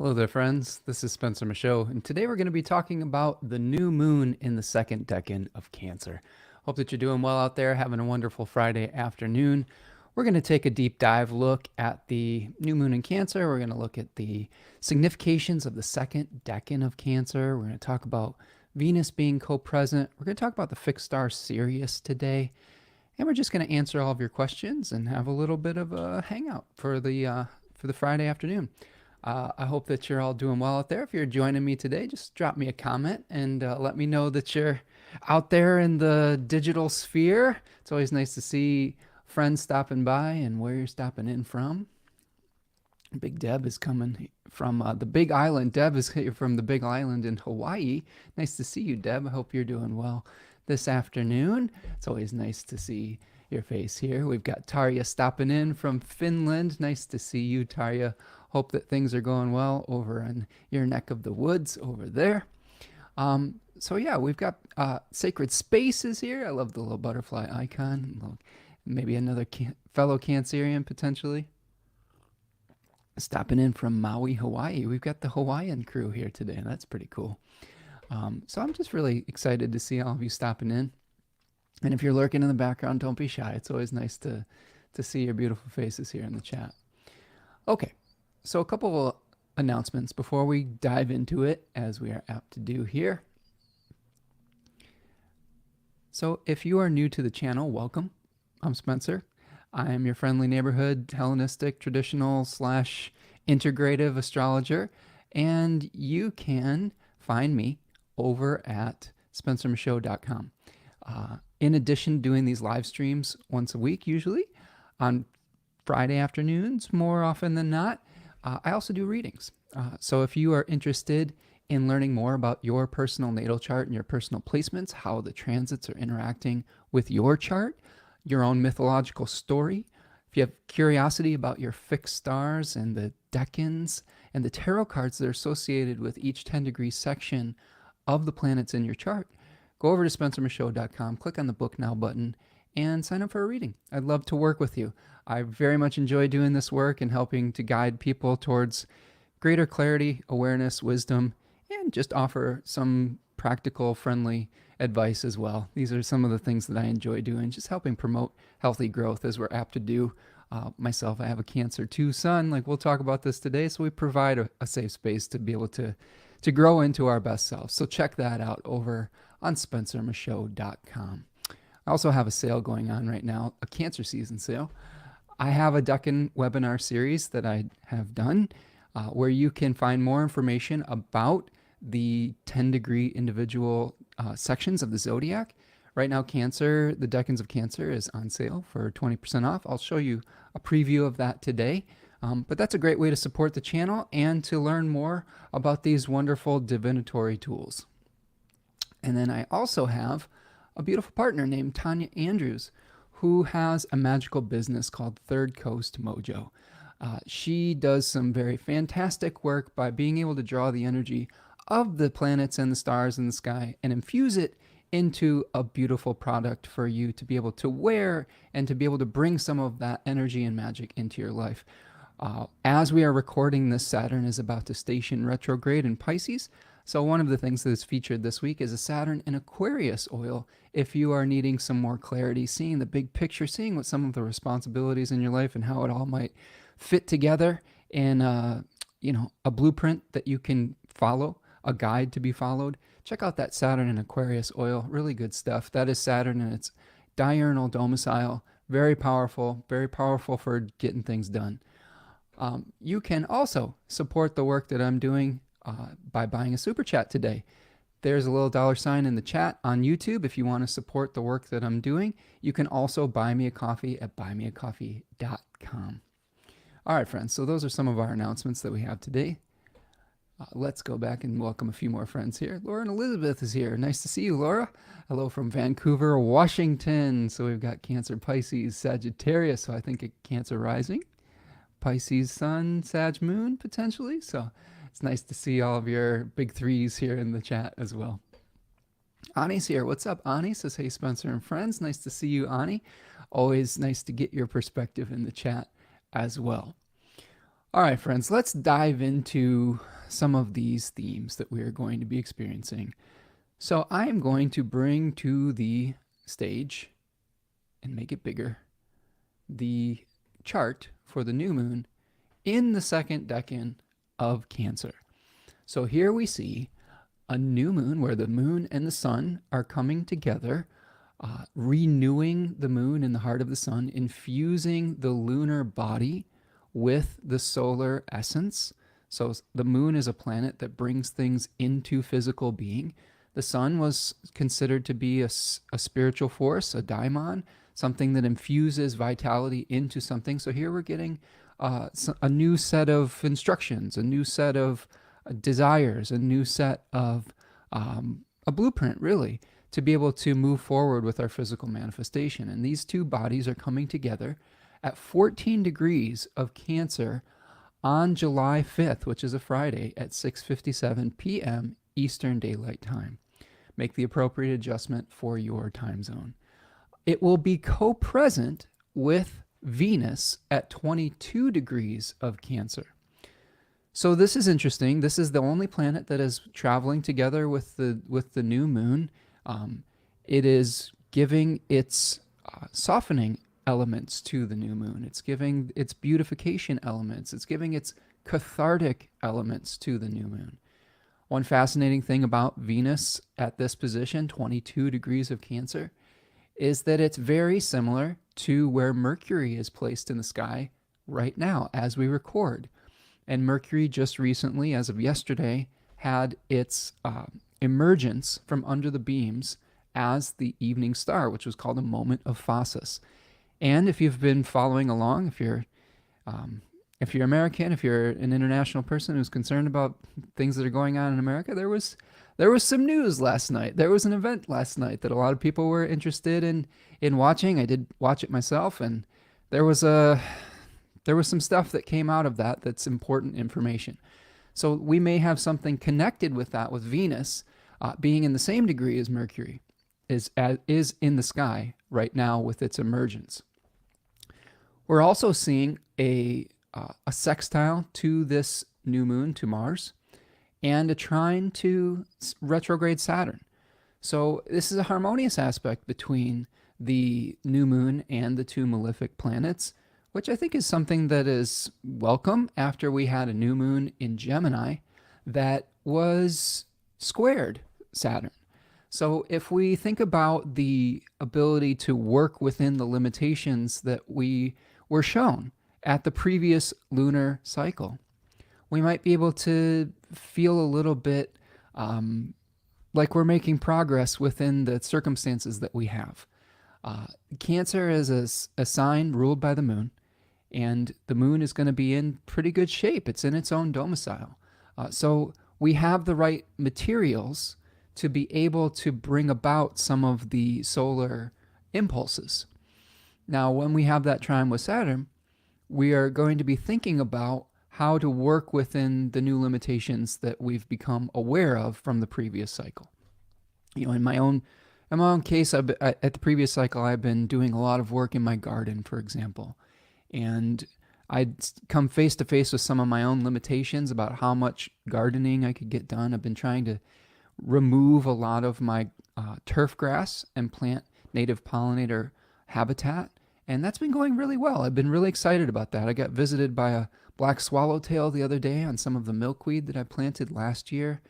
Hello there, friends. This is Spencer Michaud, and today we're going to be talking about the new moon in the second decan of Cancer. Hope that you're doing well out there, having a wonderful Friday afternoon. We're going to take a deep dive look at the new moon in Cancer. We're going to look at the significations of the second decan of Cancer. We're going to talk about Venus being co-present. We're going to talk about the fixed star Sirius today. And we're just going to answer all of your questions and have a little bit of a hangout for the Friday afternoon. I hope that you're all doing well out there. If you're joining me today, just drop me a comment and let me know that you're out there in the digital sphere. It's always nice to see friends stopping by and where you're stopping in from. Big Deb is coming from the Big Island. Deb is here from the Big Island in Hawaii. Nice to see you, Deb. I hope you're doing well this afternoon. It's always nice to see your face here. We've got Tarja stopping in from Finland. Nice to see you, Tarja. Hope that things are going well over in your neck of the woods over there. So yeah, we've got sacred spaces here. I love the little butterfly icon. Maybe another fellow Cancerian potentially. Stopping in from Maui, Hawaii. We've got the Hawaiian crew here today. That's pretty cool. So I'm just really excited to see all of you stopping in. And if you're lurking in the background, don't be shy. It's always nice to see your beautiful faces here in the chat. Okay, so a couple of announcements before we dive into it, as we are apt to do here. So if you are new to the channel, welcome. I'm Spencer. I am your friendly neighborhood Hellenistic traditional / integrative astrologer, and you can find me over at spencermichaud.com. In addition to doing these live streams once a week, usually on Friday afternoons, more often than not, I also do readings. So if you are interested in learning more about your personal natal chart and your personal placements, how the transits are interacting with your chart, your own mythological story, if you have curiosity about your fixed stars and the decans and the tarot cards that are associated with each 10-degree section of the planets in your chart, go over to spencermichaud.com, click on the Book Now button, and sign up for a reading. I'd love to work with you. I very much enjoy doing this work and helping to guide people towards greater clarity, awareness, wisdom, and just offer some practical, friendly advice as well. These are some of the things that I enjoy doing, just helping promote healthy growth as we're apt to do. Myself, I have a Cancer 2 son, like we'll talk about this today, so we provide a safe space to be able to grow into our best selves. So check that out over on spencermichaud.com. I also have a sale going on right now, a Cancer season sale. I have a Decan webinar series that I have done where you can find more information about the 10-degree individual sections of the zodiac. Right now, Cancer, the Decans of Cancer is on sale for 20% off. I'll show you a preview of that today. But that's a great way to support the channel and to learn more about these wonderful divinatory tools. And then I also have a beautiful partner named Tanya Andrews, who has a magical business called Third Coast Mojo. She does some very fantastic work by being able to draw the energy of the planets and the stars in the sky and infuse it into a beautiful product for you to be able to wear and to be able to bring some of that energy and magic into your life. As we are recording this, Saturn is about to station retrograde in Pisces. So one of the things that is featured this week is a Saturn in Aquarius oil. If you are needing some more clarity, seeing the big picture, seeing what some of the responsibilities in your life and how it all might fit together in a blueprint that you can follow, a guide to be followed, check out that Saturn in Aquarius oil. Really good stuff. That is Saturn in its diurnal domicile. Very powerful for getting things done. You can also support the work that I'm doing by buying a super chat today. There's a little $sign in the chat on YouTube if you want to support the work that I'm doing. You can also buy me a coffee at buymeacoffee.com. All right, friends, so those are some of our announcements that we have today. Let's go back and welcome a few more friends here. Laura and Elizabeth is here. Nice to see you, Laura. Hello from Vancouver, Washington. So we've got Cancer, Pisces, Sagittarius, so I think a Cancer rising. Pisces sun, Sag moon, potentially. So it's nice to see all of your big threes here in the chat as well. Ani's here. What's up, Ani? Says, hey, Spencer and friends. Nice to see you, Ani. Always nice to get your perspective in the chat as well. All right, friends, let's dive into some of these themes that we are going to be experiencing. So I am going to bring to the stage and make it bigger the chart for the new moon in the second decan of Cancer. So here we see a new moon where the moon and the sun are coming together, renewing the moon in the heart of the sun, infusing the lunar body with the solar essence. So the moon is a planet that brings things into physical being. The sun was considered to be a spiritual force, a daimon, something that infuses vitality into something. So here we're getting a new set of instructions, a new set of desires, a new set of a blueprint, really, to be able to move forward with our physical manifestation. And these two bodies are coming together at 14 degrees of Cancer on July 5th, which is a Friday, at 6:57 p.m. Eastern Daylight Time. Make the appropriate adjustment for your time zone. It will be co-present with Venus at 22 degrees of Cancer. So this is interesting. This is the only planet that is traveling together with the new moon. It is giving its softening elements to the new moon. It's giving its beautification elements. It's giving its cathartic elements to the new moon. One fascinating thing about Venus at this position, 22 degrees of Cancer, is that it's very similar to where Mercury is placed in the sky right now as we record. And Mercury just recently, as of yesterday, had its emergence from under the beams as the evening star, which was called a moment of phasis. And if you've been following along, if you're American, if you're an international person who's concerned about things that are going on in America, there was some news last night. There was an event last night that a lot of people were interested in watching. I did watch it myself, and there was some stuff that came out of that that's important information. So we may have something connected with that, with Venus being in the same degree as Mercury is in the sky right now with its emergence. We're also seeing a sextile to this new moon, to Mars, and a trine to retrograde Saturn. So this is a harmonious aspect between the new moon and the two malefic planets, which I think is something that is welcome after we had a new moon in Gemini that was squared Saturn. So if we think about the ability to work within the limitations that we were shown at the previous lunar cycle, we might be able to feel a little bit like we're making progress within the circumstances that we have. Cancer is a sign ruled by the moon, and the moon is going to be in pretty good shape. It's in its own domicile. So we have the right materials to be able to bring about some of the solar impulses. Now, when we have that trine with Saturn, we are going to be thinking about how to work within the new limitations that we've become aware of from the previous cycle. You know, in my own case, at the previous cycle, I've been doing a lot of work in my garden, for example. And I'd come face to face with some of my own limitations about how much gardening I could get done. I've been trying to remove a lot of my turf grass and plant native pollinator habitat, and that's been going really well. I've been really excited about that. I got visited by a black swallowtail the other day on some of the milkweed that I planted last year.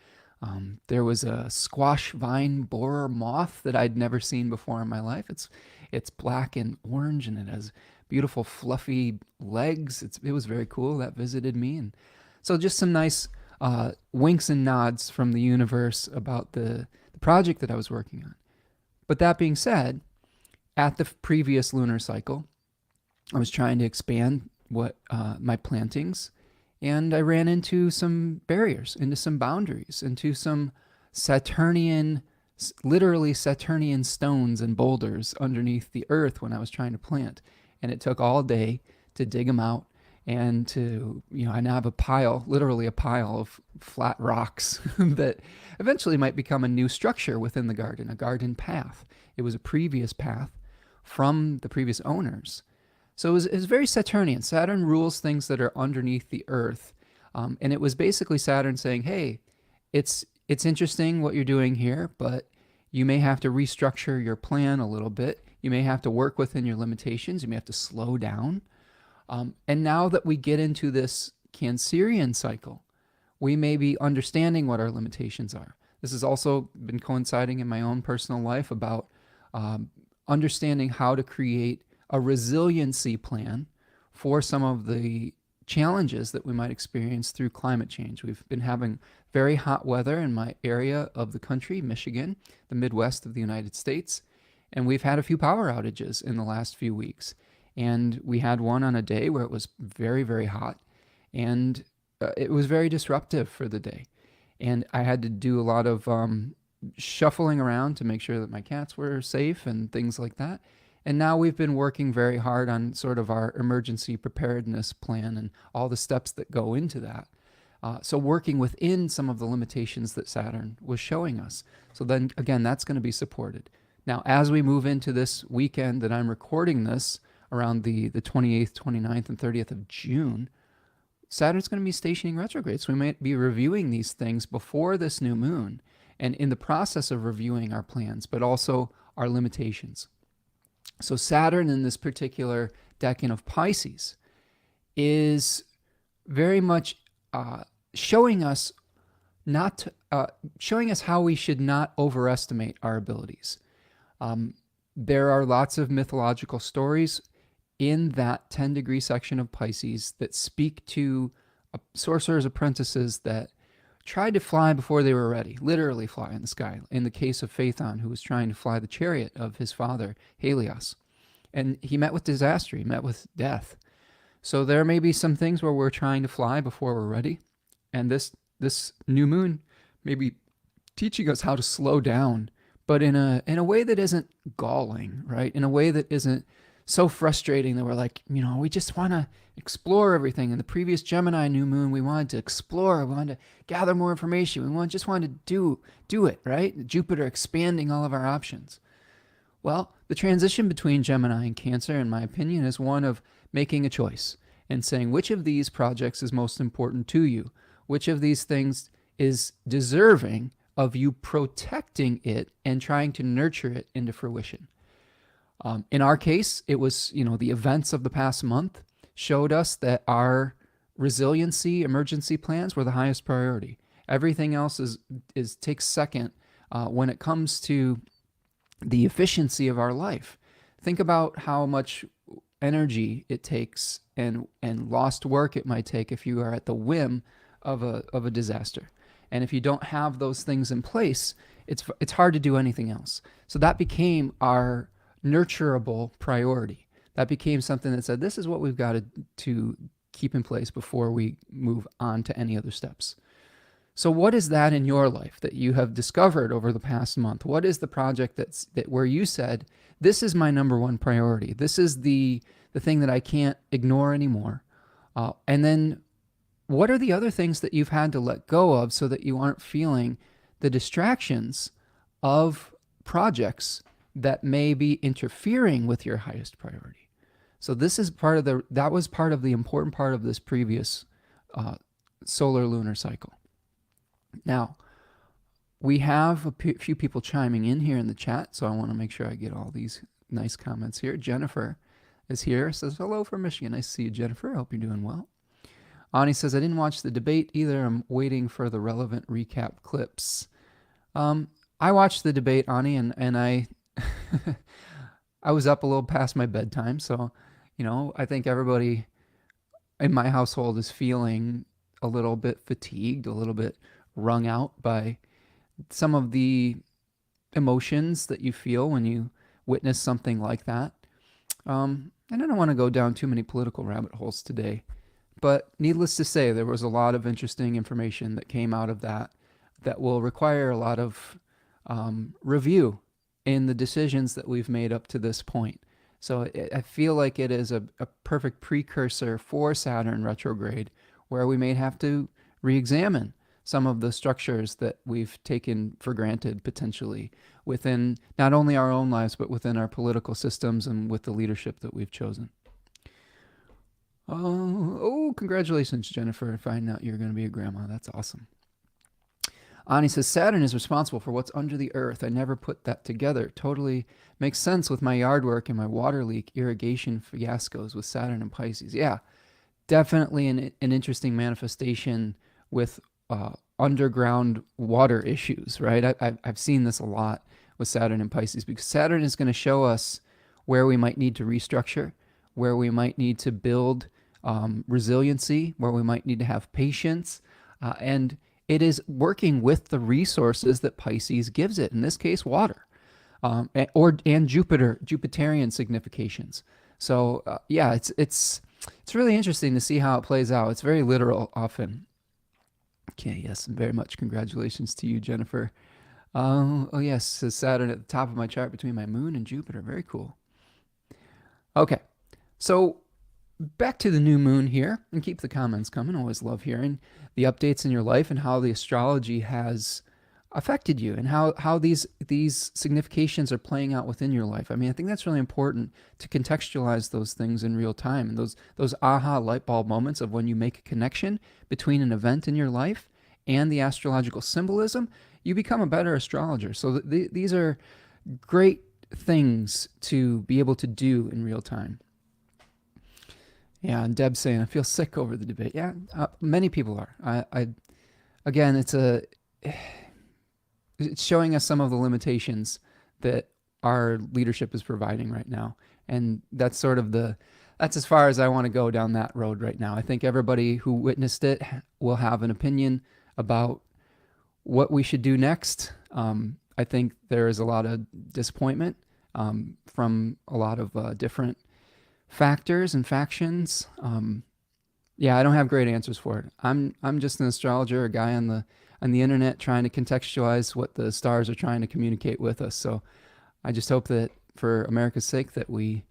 There was a squash vine borer moth that I'd never seen before in my life. It's black and orange, and it has beautiful fluffy legs. It was very cool. That visited me, and so just some nice winks and nods from the universe about the project that I was working on. But that being said, at the previous lunar cycle, I was trying to expand my plantings, and I ran into some barriers, into some boundaries, into some literally Saturnian stones and boulders underneath the earth when I was trying to plant. And it took all day to dig them out, and I now have literally a pile of flat rocks that eventually might become a new structure within the garden, a garden path. It was a previous path from the previous owners. So it was very Saturnian. Saturn rules things that are underneath the earth. And it was basically Saturn saying, hey, it's interesting what you're doing here, but you may have to restructure your plan a little bit. You may have to work within your limitations. You may have to slow down. And now that we get into this Cancerian cycle, we may be understanding what our limitations are. This has also been coinciding in my own personal life about understanding how to create a resiliency plan for some of the challenges that we might experience through climate change. We've been having very hot weather in my area of the country, Michigan, the Midwest of the United States, and we've had a few power outages in the last few weeks. And we had one on a day where it was very, very hot, and it was very disruptive for the day. And I had to do a lot of shuffling around to make sure that my cats were safe and things like that. And now we've been working very hard on sort of our emergency preparedness plan and all the steps that go into that. So working within some of the limitations that Saturn was showing us. So then again, that's going to be supported. Now, as we move into this weekend that I'm recording this around the 28th, 29th, and 30th of June, Saturn's going to be stationing retrograde. So we might be reviewing these things before this new moon and in the process of reviewing our plans, but also our limitations. So Saturn in this particular decan of Pisces is very much showing us showing us how we should not overestimate our abilities. There are lots of mythological stories in that 10-degree section of Pisces that speak to sorcerers' apprentices that tried to fly before they were ready, literally fly in the sky. In the case of Phaethon, who was trying to fly the chariot of his father, Helios. And he met with disaster, he met with death. So there may be some things where we're trying to fly before we're ready. And this new moon may be teaching us how to slow down, but in a way that isn't galling, right? In a way that isn't so frustrating that we're like, we just want to explore everything. In the previous Gemini new moon, we wanted to explore, we wanted to gather more information. We just wanted to do it, right? Jupiter expanding all of our options. Well, the transition between Gemini and Cancer, in my opinion, is one of making a choice and saying which of these projects is most important to you, which of these things is deserving of you protecting it and trying to nurture it into fruition. In our case, it was, the events of the past month showed us that our resiliency emergency plans were the highest priority. Everything else takes second when it comes to the efficiency of our life. Think about how much energy it takes and lost work it might take if you are at the whim of a disaster. And if you don't have those things in place, it's hard to do anything else. So that became our nurturable priority. That became something that said, this is what we've got to keep in place before we move on to any other steps. So what is that in your life that you have discovered over the past month? What is the project that where you said, this is my number one priority. This is the thing that I can't ignore anymore. And then what are the other things that you've had to let go of so that you aren't feeling the distractions of projects that may be interfering with your highest priority? So this is that was part of the important part of this previous solar lunar cycle. Now, we have a few people chiming in here in the chat, so I want to make sure I get all these nice comments here. Jennifer is here, says, hello from Michigan. Nice to see you, Jennifer. I hope you're doing well. Ani says, I didn't watch the debate either. I'm waiting for the relevant recap clips. I watched the debate, Ani, and I I was up a little past my bedtime, so, I think everybody in my household is feeling a little bit fatigued, a little bit wrung out by some of the emotions that you feel when you witness something like that. And I don't want to go down too many political rabbit holes today, but needless to say, there was a lot of interesting information that came out of that will require a lot of review in the decisions that we've made up to this point. So I feel like it is a perfect precursor for Saturn retrograde, where we may have to re-examine some of the structures that we've taken for granted potentially within not only our own lives, but within our political systems and with the leadership that we've chosen. Oh, congratulations, Jennifer, finding out you're going to be a grandma. That's awesome. Ani says, Saturn is responsible for what's under the earth. I never put that together. Totally makes sense with my yard work and my water leak irrigation fiascos with Saturn and Pisces. Yeah, definitely an interesting manifestation with underground water issues, right? I've seen this a lot with Saturn and Pisces because Saturn is going to show us where we might need to restructure, where we might need to build resiliency, where we might need to have patience. And it is working with the resources that Pisces gives it, in this case, water. And Jupiterian significations. So yeah, it's really interesting to see how it plays out. It's very literal often. Okay, yes, very much congratulations to you, Jennifer. Oh yes, says Saturn at the top of my chart between my moon and Jupiter. Very cool. Okay, so back to the new moon here, and keep the comments coming. Always love hearing the updates in your life and how the astrology has affected you and how these significations are playing out within your life. I mean, I think that's really important to contextualize those things in real time, and those aha light bulb moments of when you make a connection between an event in your life and the astrological symbolism, you become a better astrologer. So these are great things to be able to do in real time. Yeah, and Deb's saying, I feel sick over the debate. Yeah, many people are. Again, it's showing us some of the limitations that our leadership is providing right now. And that's that's as far as I want to go down that road right now. I think everybody who witnessed it will have an opinion about what we should do next. I think there is a lot of disappointment from a lot of different factors and factions. Yeah, I don't have great answers for it. I'm just an astrologer, a guy on the internet trying to contextualize what the stars are trying to communicate with us. So I just hope that for America's sake that we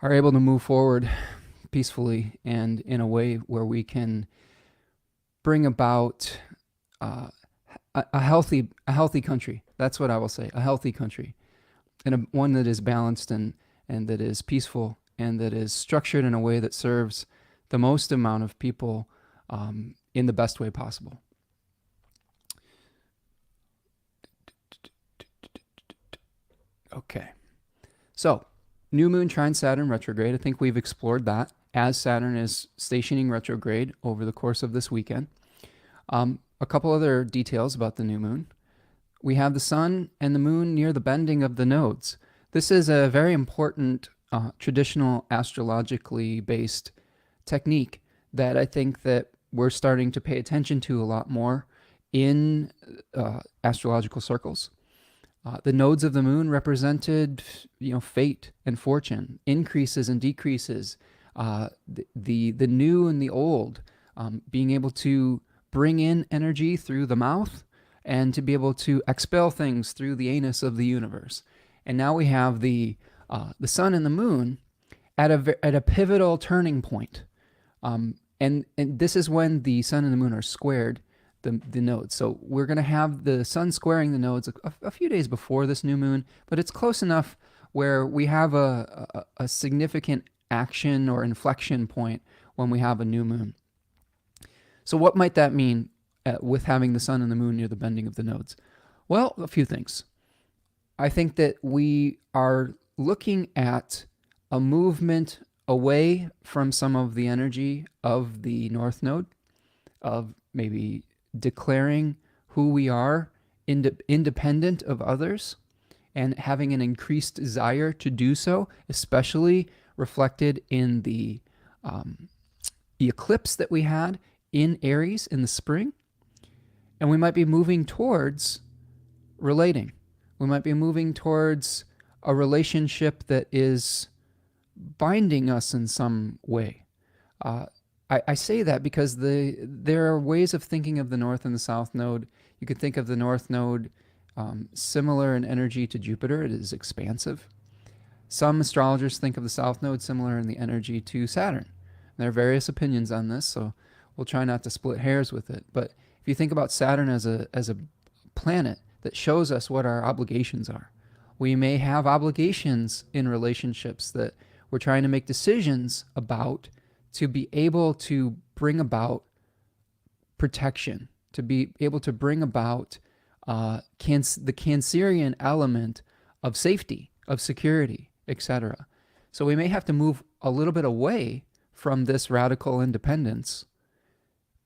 are able to move forward peacefully and in a way where we can bring about a healthy country. That's what I will say, a healthy country, and one that is balanced and that is peaceful and that is structured in a way that serves the most amount of people in the best way possible. Okay. So, new moon trine Saturn retrograde. I think we've explored that as Saturn is stationing retrograde over the course of this weekend. A couple other details about the new moon. We have the sun and the moon near the bending of the nodes. This is a very important traditional astrologically based technique that I think that we're starting to pay attention to a lot more in astrological circles. The nodes of the moon represented, fate and fortune, increases and decreases, the new and the old, being able to bring in energy through the mouth and to be able to expel things through the anus of the universe. And now we have the sun and the moon at a pivotal turning point. And this is when the sun and the moon are squared, the nodes. So we're going to have the sun squaring the nodes a few days before this new moon, but it's close enough where we have a significant action or inflection point when we have a new moon. So what might that mean with having the sun and the moon near the bending of the nodes? Well, a few things. I think that we are looking at a movement away from some of the energy of the North Node, of maybe declaring who we are independent of others and having an increased desire to do so, especially reflected in the eclipse that we had in Aries in the spring. And we might be moving towards relating. We might be moving towards a relationship that is binding us in some way. I say that because there are ways of thinking of the North and the South Node. You could think of the North Node similar in energy to Jupiter. It is expansive. Some astrologers think of the South Node similar in the energy to Saturn. And there are various opinions on this, so we'll try not to split hairs with it. But if you think about Saturn as a planet that shows us what our obligations are, we may have obligations in relationships that we're trying to make decisions about to be able to bring about protection, to be able to bring about the Cancerian element of safety, of security, etc. So we may have to move a little bit away from this radical independence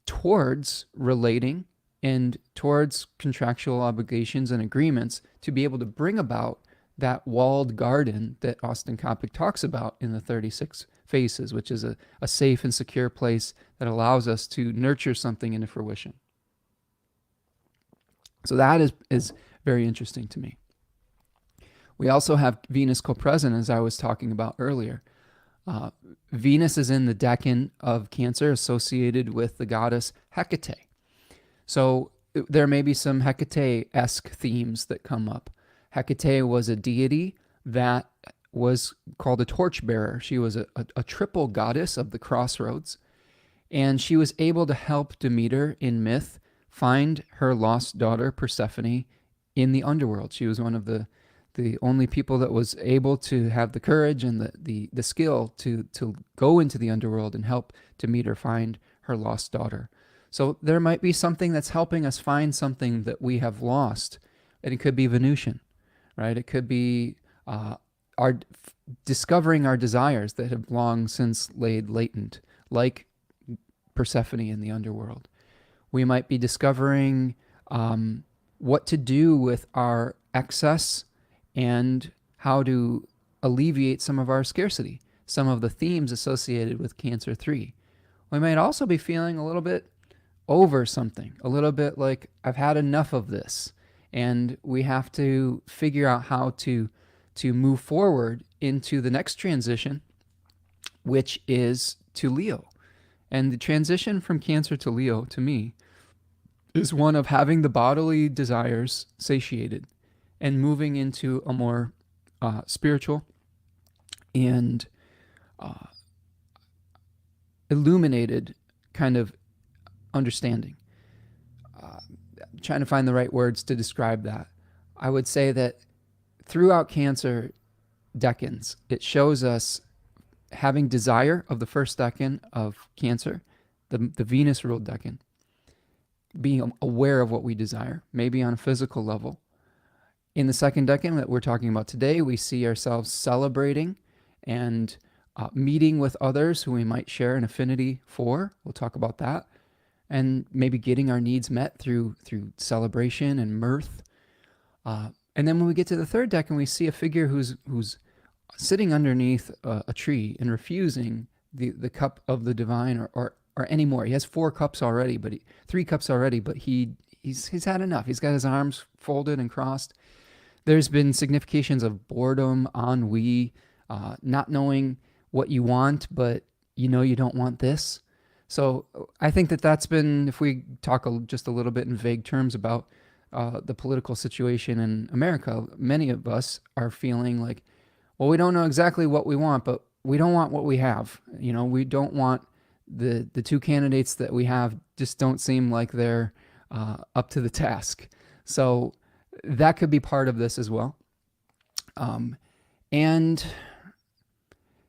towards relating and towards contractual obligations and agreements to be able to bring about that walled garden that Austin Coppock talks about in the 36 Faces, which is a safe and secure place that allows us to nurture something into fruition. So that is very interesting to me. We also have Venus co-present, as I was talking about earlier. Venus is in the decan of Cancer, associated with the goddess Hecate. So there may be some Hecate-esque themes that come up. Hecate was a deity that was called a torchbearer. She was a triple goddess of the crossroads, and she was able to help Demeter in myth find her lost daughter Persephone in the underworld. She was one of the only people that was able to have the courage and the skill to go into the underworld and help Demeter find her lost daughter. So there might be something that's helping us find something that we have lost, and it could be Venusian, right? It could be discovering our desires that have long since laid latent, like Persephone in the underworld. We might be discovering what to do with our excess and how to alleviate some of our scarcity, some of the themes associated with Cancer 3. We might also be feeling a little bit over something, a little bit like, I've had enough of this, and we have to figure out how to move forward into the next transition, which is to Leo. And the transition from Cancer to Leo, to me, is one of having the bodily desires satiated and moving into a more spiritual and illuminated kind of understanding. Trying to find the right words to describe that. I would say that throughout Cancer decans, it shows us having desire of the first decan of Cancer, the Venus ruled decan, being aware of what we desire, maybe on a physical level. In the second decan that we're talking about today, we see ourselves celebrating and meeting with others who we might share an affinity for. We'll talk about that. And maybe getting our needs met through celebration and mirth. And then when we get to the third decan, we see a figure who's sitting underneath a tree and refusing the cup of the divine or any more. He has 4 cups already, but 3 cups already, but he's had enough. He's got his arms folded and crossed. There's been significations of boredom, ennui, not knowing what you want, but you know you don't want this. So I think that's been, if we talk just a little bit in vague terms about the political situation in America, many of us are feeling like, well, we don't know exactly what we want, but we don't want what we have. You know, we don't want the 2 candidates that we have just don't seem like they're up to the task. So that could be part of this as well. And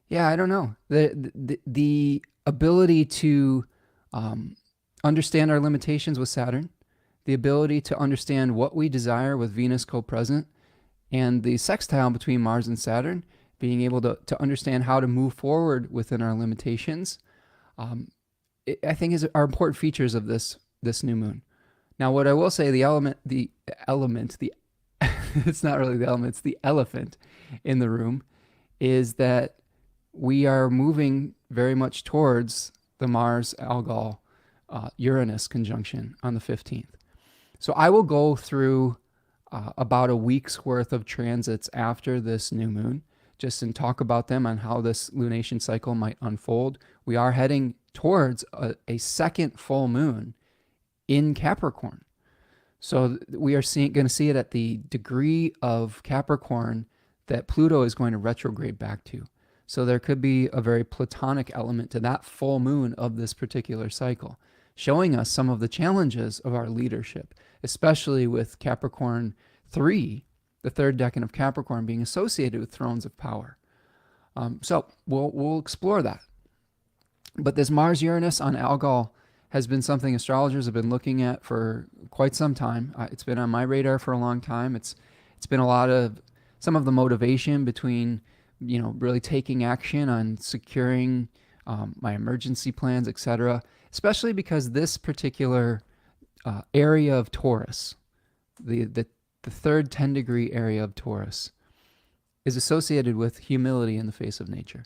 yeah, I don't know. The ability to understand our limitations with Saturn, the ability to understand what we desire with Venus co-present, and the sextile between Mars and Saturn, being able to understand how to move forward within our limitations, I think are important features of this new moon. Now, what I will say, it's not really the element, it's the elephant in the room, is that we are moving very much towards the Mars-Algol Uranus conjunction on the 15th. So I will go through about a week's worth of transits after this new moon, just and talk about them and how this lunation cycle might unfold. We are heading towards a second full moon in Capricorn. So we are going to see it at the degree of Capricorn that Pluto is going to retrograde back to. So there could be a very Platonic element to that full moon of this particular cycle, showing us some of the challenges of our leadership, especially with Capricorn 3, the third decan of Capricorn, being associated with thrones of power. So we'll explore that. But this Mars-Uranus on Algol has been something astrologers have been looking at for quite some time. It's been on my radar for a long time. It's been a lot of some of the motivation between, really taking action on securing my emergency plans, etc. Especially because this particular area of Taurus, the third 10-degree area of Taurus, is associated with humility in the face of nature,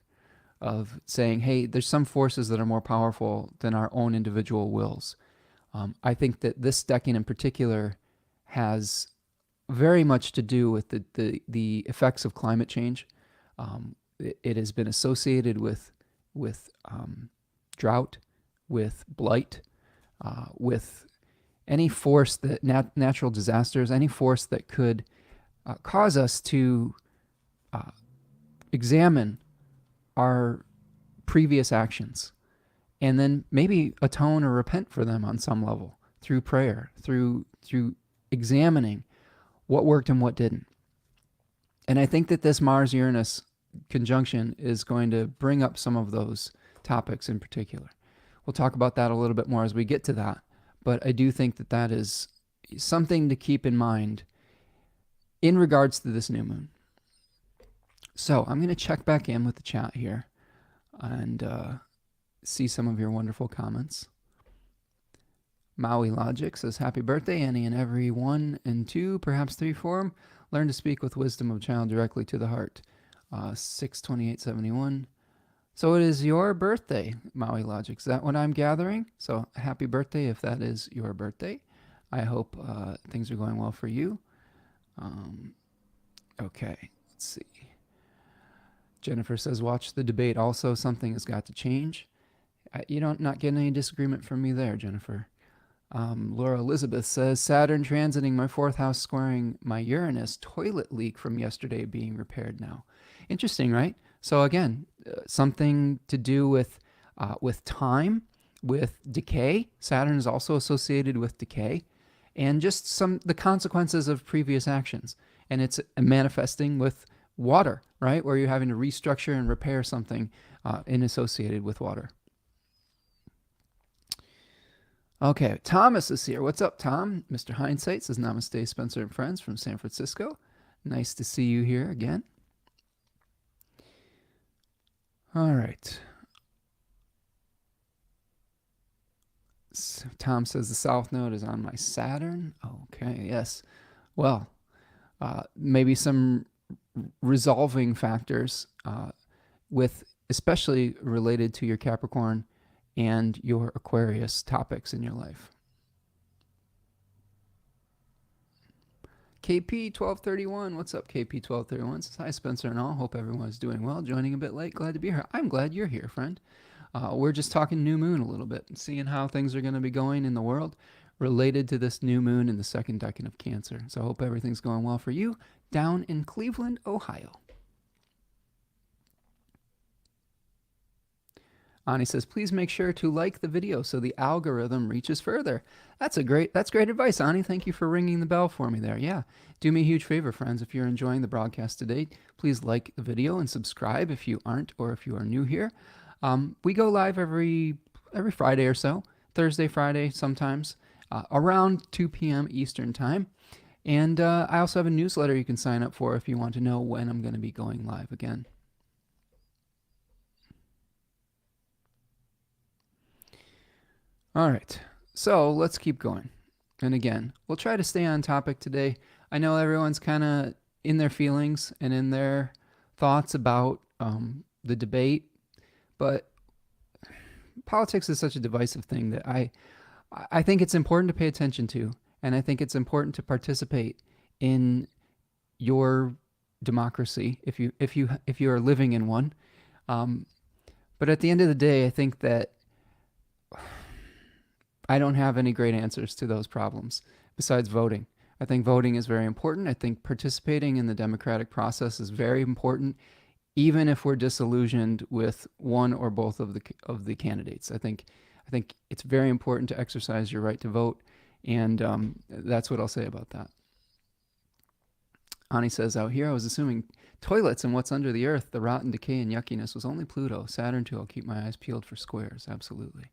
of saying, hey, there's some forces that are more powerful than our own individual wills. I think that this decade in particular has very much to do with the effects of climate change. It has been associated with drought, with blight, with any force that natural disasters, any force that could cause us to examine our previous actions and then maybe atone or repent for them on some level through prayer, through examining what worked and what didn't. And I think that this Mars-Uranus conjunction is going to bring up some of those topics in particular. We'll talk about that a little bit more as we get to that, but I do think that that is something to keep in mind in regards to this new moon. So I'm going to check back in with the chat here and see some of your wonderful comments. Maui Logic says, happy birthday, any and every 1 and 2, perhaps 3 form. Learn to speak with wisdom of child directly to the heart. 62871. So it is your birthday, Maui Logic. Is that what I'm gathering? So happy birthday if that is your birthday. I hope things are going well for you. Okay, let's see. Jennifer says, watch the debate. Also, something has got to change. You don't not getting any disagreement from me there, Jennifer. Laura Elizabeth says, Saturn transiting my 4th house, squaring my Uranus, toilet leak from yesterday being repaired now. Interesting, right? So again, something to do with time, with decay. Saturn is also associated with decay, and just the consequences of previous actions. And it's manifesting with water, right? Where you're having to restructure and repair something associated with water. Okay, Thomas is here. What's up, Tom? Mr. Hindsight says, namaste, Spencer and friends from San Francisco. Nice to see you here again. All right. So Tom says the South Node is on my Saturn. Okay, yes. Well, maybe some resolving factors especially related to your Capricorn and your Aquarius topics in your life. KP1231, what's up, KP1231? Says, hi, Spencer and all. Hope everyone's doing well. Joining a bit late. Glad to be here. I'm glad you're here, friend. We're just talking new moon a little bit and seeing how things are going to be going in the world related to this new moon in the 2nd decan of Cancer. So I hope everything's going well for you down in Cleveland, Ohio. Ani says, please make sure to like the video so the algorithm reaches further. That's great advice, Ani. Thank you for ringing the bell for me there. Yeah, do me a huge favor, friends. If you're enjoying the broadcast today, please like the video and subscribe if you aren't or if you are new here. We go live every Friday or so, Thursday, Friday sometimes, around 2 p.m. Eastern time. And I also have a newsletter you can sign up for if you want to know when I'm going to be going live again. All right, so let's keep going. And again, we'll try to stay on topic today. I know everyone's kind of in their feelings and in their thoughts about the debate, but politics is such a divisive thing that I think it's important to pay attention to, and I think it's important to participate in your democracy if you are living in one. But at the end of the day, I think that I don't have any great answers to those problems besides voting. I think voting is very important. I think participating in the democratic process is very important, even if we're disillusioned with one or both of the candidates. I think it's very important to exercise your right to vote, and that's what I'll say about that. Hani says out here, I was assuming toilets and what's under the earth, the rot and decay and yuckiness was only Pluto. Saturn too, I'll keep my eyes peeled for squares. Absolutely.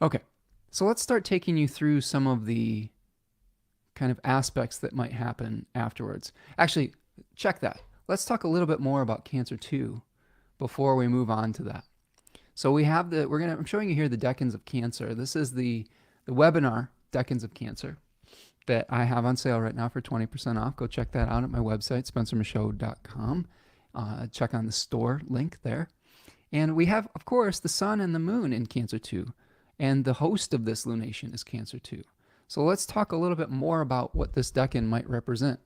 Okay, so let's start taking you through some of the kind of aspects that might happen afterwards. Actually, check that. Let's talk a little bit more about Cancer 2 before we move on to that. So we have I'm showing you here the Decans of Cancer. This is the webinar, Decans of Cancer, that I have on sale right now for 20% off. Go check that out at my website, spencermichaud.com. Check on the store link there. And we have, of course, the sun and the moon in Cancer 2. And the host of this lunation is Cancer 2. So let's talk a little bit more about what this decan might represent.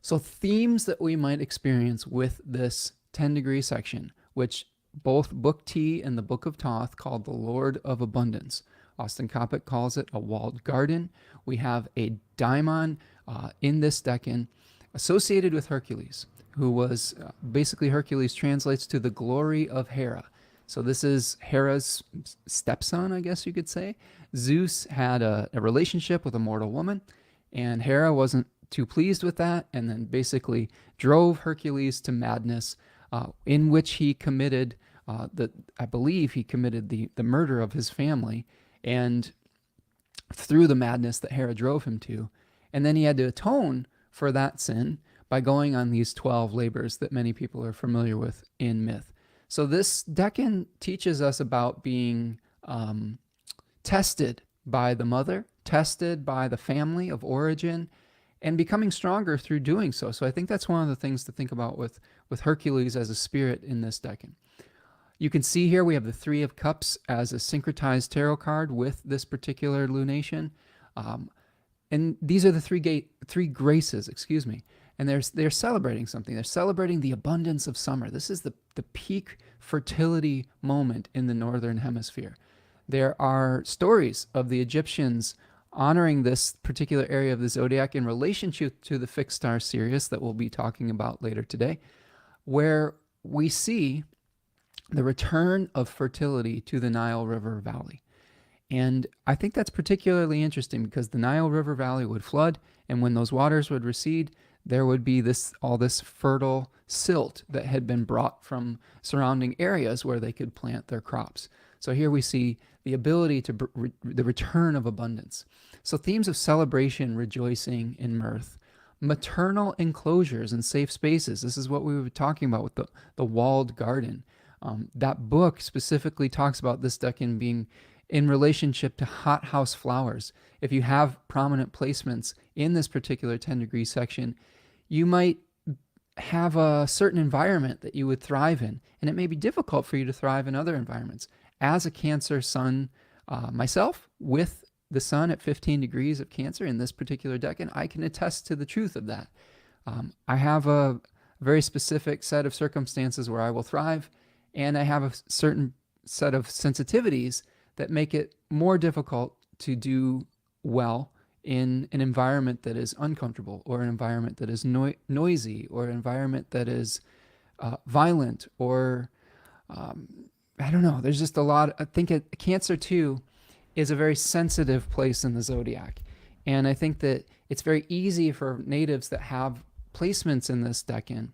So themes that we might experience with this 10-degree section, which both Book T and the Book of Thoth called the Lord of Abundance. Austin Coppock calls it a walled garden. We have a daimon in this decan associated with Hercules, who was basically Hercules translates to the glory of Hera. So this is Hera's stepson, I guess you could say. Zeus had a relationship with a mortal woman, and Hera wasn't too pleased with that, and then basically drove Hercules to madness, in which he committed, I believe he committed the murder of his family, and through the madness that Hera drove him to. And then he had to atone for that sin by going on these 12 labors that many people are familiar with in myth. So this decan teaches us about being tested by the mother, tested by the family of origin, and becoming stronger through doing so. So I think that's one of the things to think about with Hercules as a spirit in this decan. You can see here we have the Three of Cups as a syncretized tarot card with this particular lunation. And these are the three graces, excuse me. And they're celebrating something. They're celebrating the abundance of summer. This is the peak fertility moment in the northern hemisphere. There are stories of the Egyptians honoring this particular area of the zodiac in relationship to the fixed star Sirius that we'll be talking about later today, where we see the return of fertility to the Nile River Valley. And I think that's particularly interesting because the Nile River Valley would flood, and when those waters would recede, there would be all this fertile silt that had been brought from surrounding areas where they could plant their crops. So here we see the ability to the return of abundance. So themes of celebration, rejoicing, and mirth. Maternal enclosures and safe spaces. This is what we were talking about with the walled garden. That book specifically talks about this decan being in relationship to hothouse flowers. If you have prominent placements in this particular 10-degree section, you might have a certain environment that you would thrive in, and it may be difficult for you to thrive in other environments. As a Cancer sun myself, with the sun at 15 degrees of Cancer in this particular decan, I can attest to the truth of that. I have a very specific set of circumstances where I will thrive, and I have a certain set of sensitivities that make it more difficult to do well in an environment that is uncomfortable, or an environment that is noisy, or an environment that is violent, or I don't know. There's just a lot. I think Cancer 2 is a very sensitive place in the zodiac. And I think that it's very easy for natives that have placements in this decan,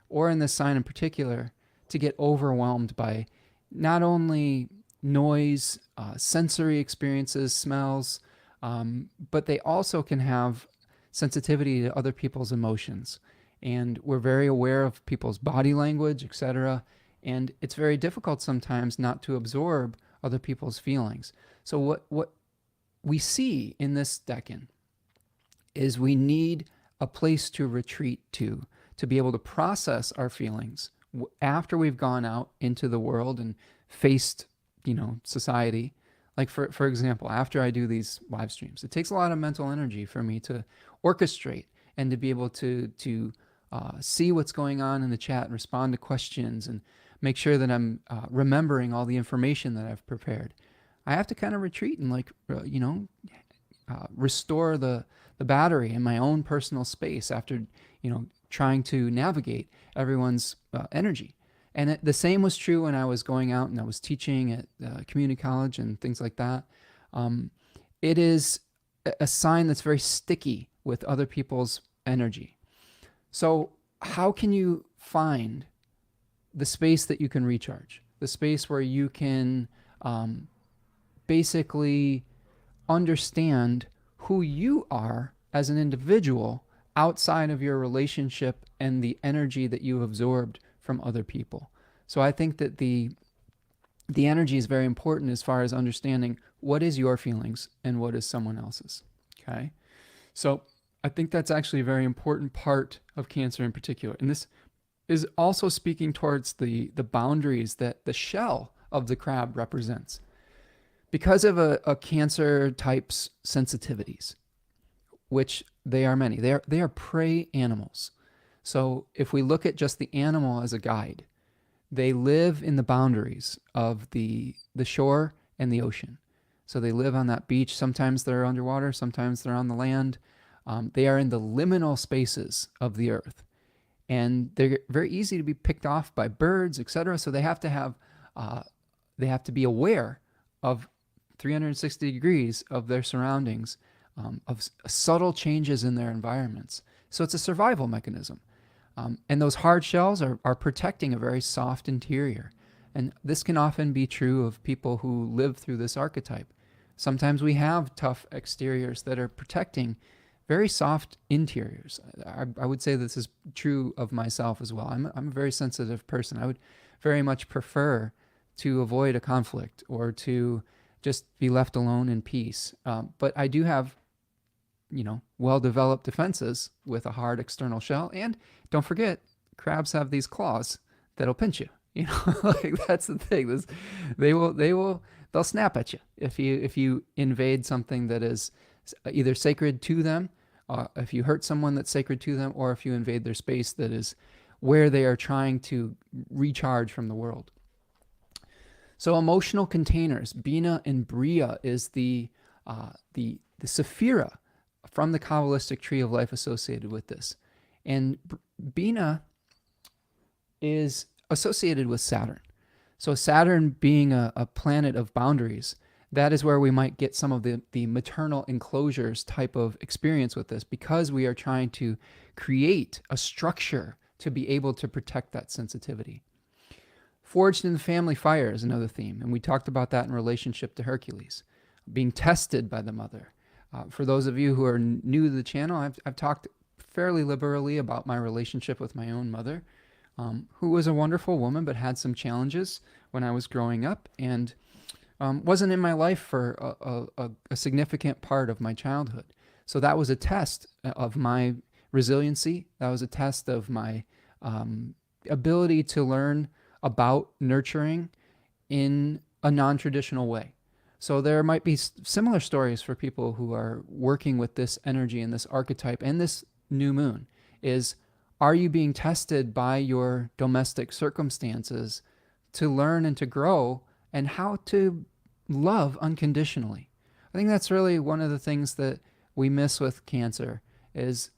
or in this sign in particular, to get overwhelmed by not only noise, sensory experiences, smells, but they also can have sensitivity to other people's emotions. And we're very aware of people's body language, etc. And it's very difficult sometimes not to absorb other people's feelings. So what we see in this decan is we need a place to retreat to be able to process our feelings after we've gone out into the world and faced, society. Like for example, after I do these live streams, it takes a lot of mental energy for me to orchestrate and to be able to see what's going on in the chat and respond to questions and make sure that I'm remembering all the information that I've prepared. I have to kind of retreat and restore the battery in my own personal space after, trying to navigate everyone's energy. And the same was true when I was going out and I was teaching at community college and things like that. It is a sign that's very sticky with other people's energy. So how can you find the space that you can recharge, the space where you can basically understand who you are as an individual outside of your relationship and the energy that you absorbed from other people? So I think that the energy is very important as far as understanding what is your feelings and what is someone else's. Okay. So I think that's actually a very important part of Cancer in particular. And this is also speaking towards the boundaries that the shell of the crab represents. Because of a Cancer type's sensitivities, which they are many, they are prey animals. So if we look at just the animal as a guide, they live in the boundaries of the shore and the ocean. So they live on that beach. Sometimes they're underwater, sometimes they're on the land. They are in the liminal spaces of the earth, and they're very easy to be picked off by birds, etc. So they have to be aware of 360 degrees of their surroundings, of subtle changes in their environments. So it's a survival mechanism. And those hard shells are protecting a very soft interior. And this can often be true of people who live through this archetype. Sometimes we have tough exteriors that are protecting very soft interiors. I would say this is true of myself as well. I'm a very sensitive person. I would very much prefer to avoid a conflict or to just be left alone in peace. But I do have well-developed defenses with a hard external shell. And don't forget, crabs have these claws that'll pinch you. Like that's the thing. They'll snap at you if you invade something that is either sacred to them, if you hurt someone that's sacred to them, or if you invade their space that is where they are trying to recharge from the world. So emotional containers, Bina and Bria, is the Sephira from the Kabbalistic tree of life associated with this. And Bina is associated with Saturn. So Saturn being a planet of boundaries, that is where we might get some of the maternal enclosures type of experience with this, because we are trying to create a structure to be able to protect that sensitivity. Forged in the family fire is another theme, and we talked about that in relationship to Hercules, being tested by the mother. For those of you who are new to the channel, I've talked fairly liberally about my relationship with my own mother, who was a wonderful woman but had some challenges when I was growing up, and wasn't in my life for a significant part of my childhood. So that was a test of my resiliency. That was a test of my ability to learn about nurturing in a non-traditional way. So there might be similar stories for people who are working with this energy and this archetype and this new moon. Are you being tested by your domestic circumstances to learn and to grow and how to love unconditionally? I think that's really one of the things that we miss with Cancer, is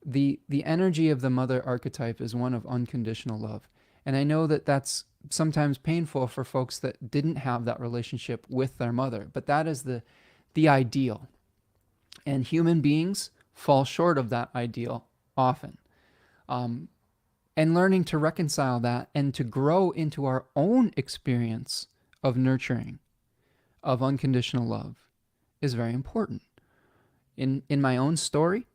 the energy of the mother archetype is one of unconditional love. And I know that that's sometimes painful for folks that didn't have that relationship with their mother, but that is the ideal. And human beings fall short of that ideal often. And learning to reconcile that and to grow into our own experience of nurturing, of unconditional love, is very important. In my own story,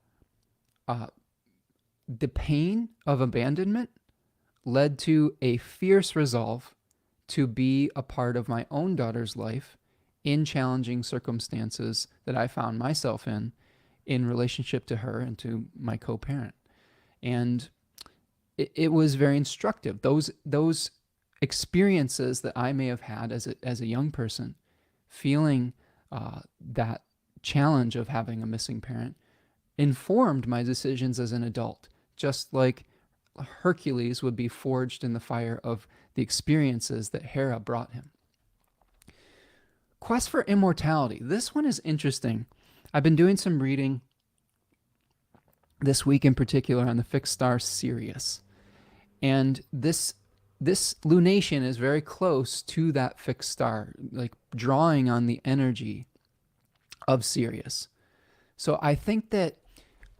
the pain of abandonment led to a fierce resolve to be a part of my own daughter's life in challenging circumstances that I found myself in relationship to her and to my co-parent. And it was very instructive. Those experiences that I may have had as a young person, feeling that challenge of having a missing parent, informed my decisions as an adult, just like Hercules would be forged in the fire of the experiences that Hera brought him. Quest for immortality. This one is interesting. I've been doing some reading this week in particular on the fixed star Sirius. And this lunation is very close to that fixed star, like drawing on the energy of Sirius. So I think that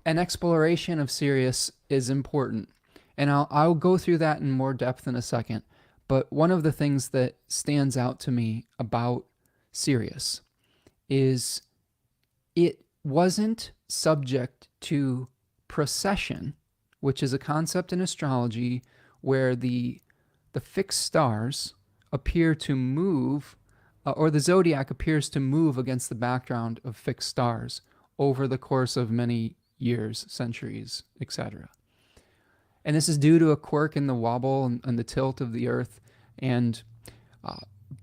an exploration of Sirius is important. And I'll go through that in more depth in a second. But one of the things that stands out to me about Sirius is it wasn't subject to precession, which is a concept in astrology where the fixed stars appear to move, or the zodiac appears to move against the background of fixed stars over the course of many years, centuries, etc. And this is due to a quirk in the wobble and the tilt of the Earth. And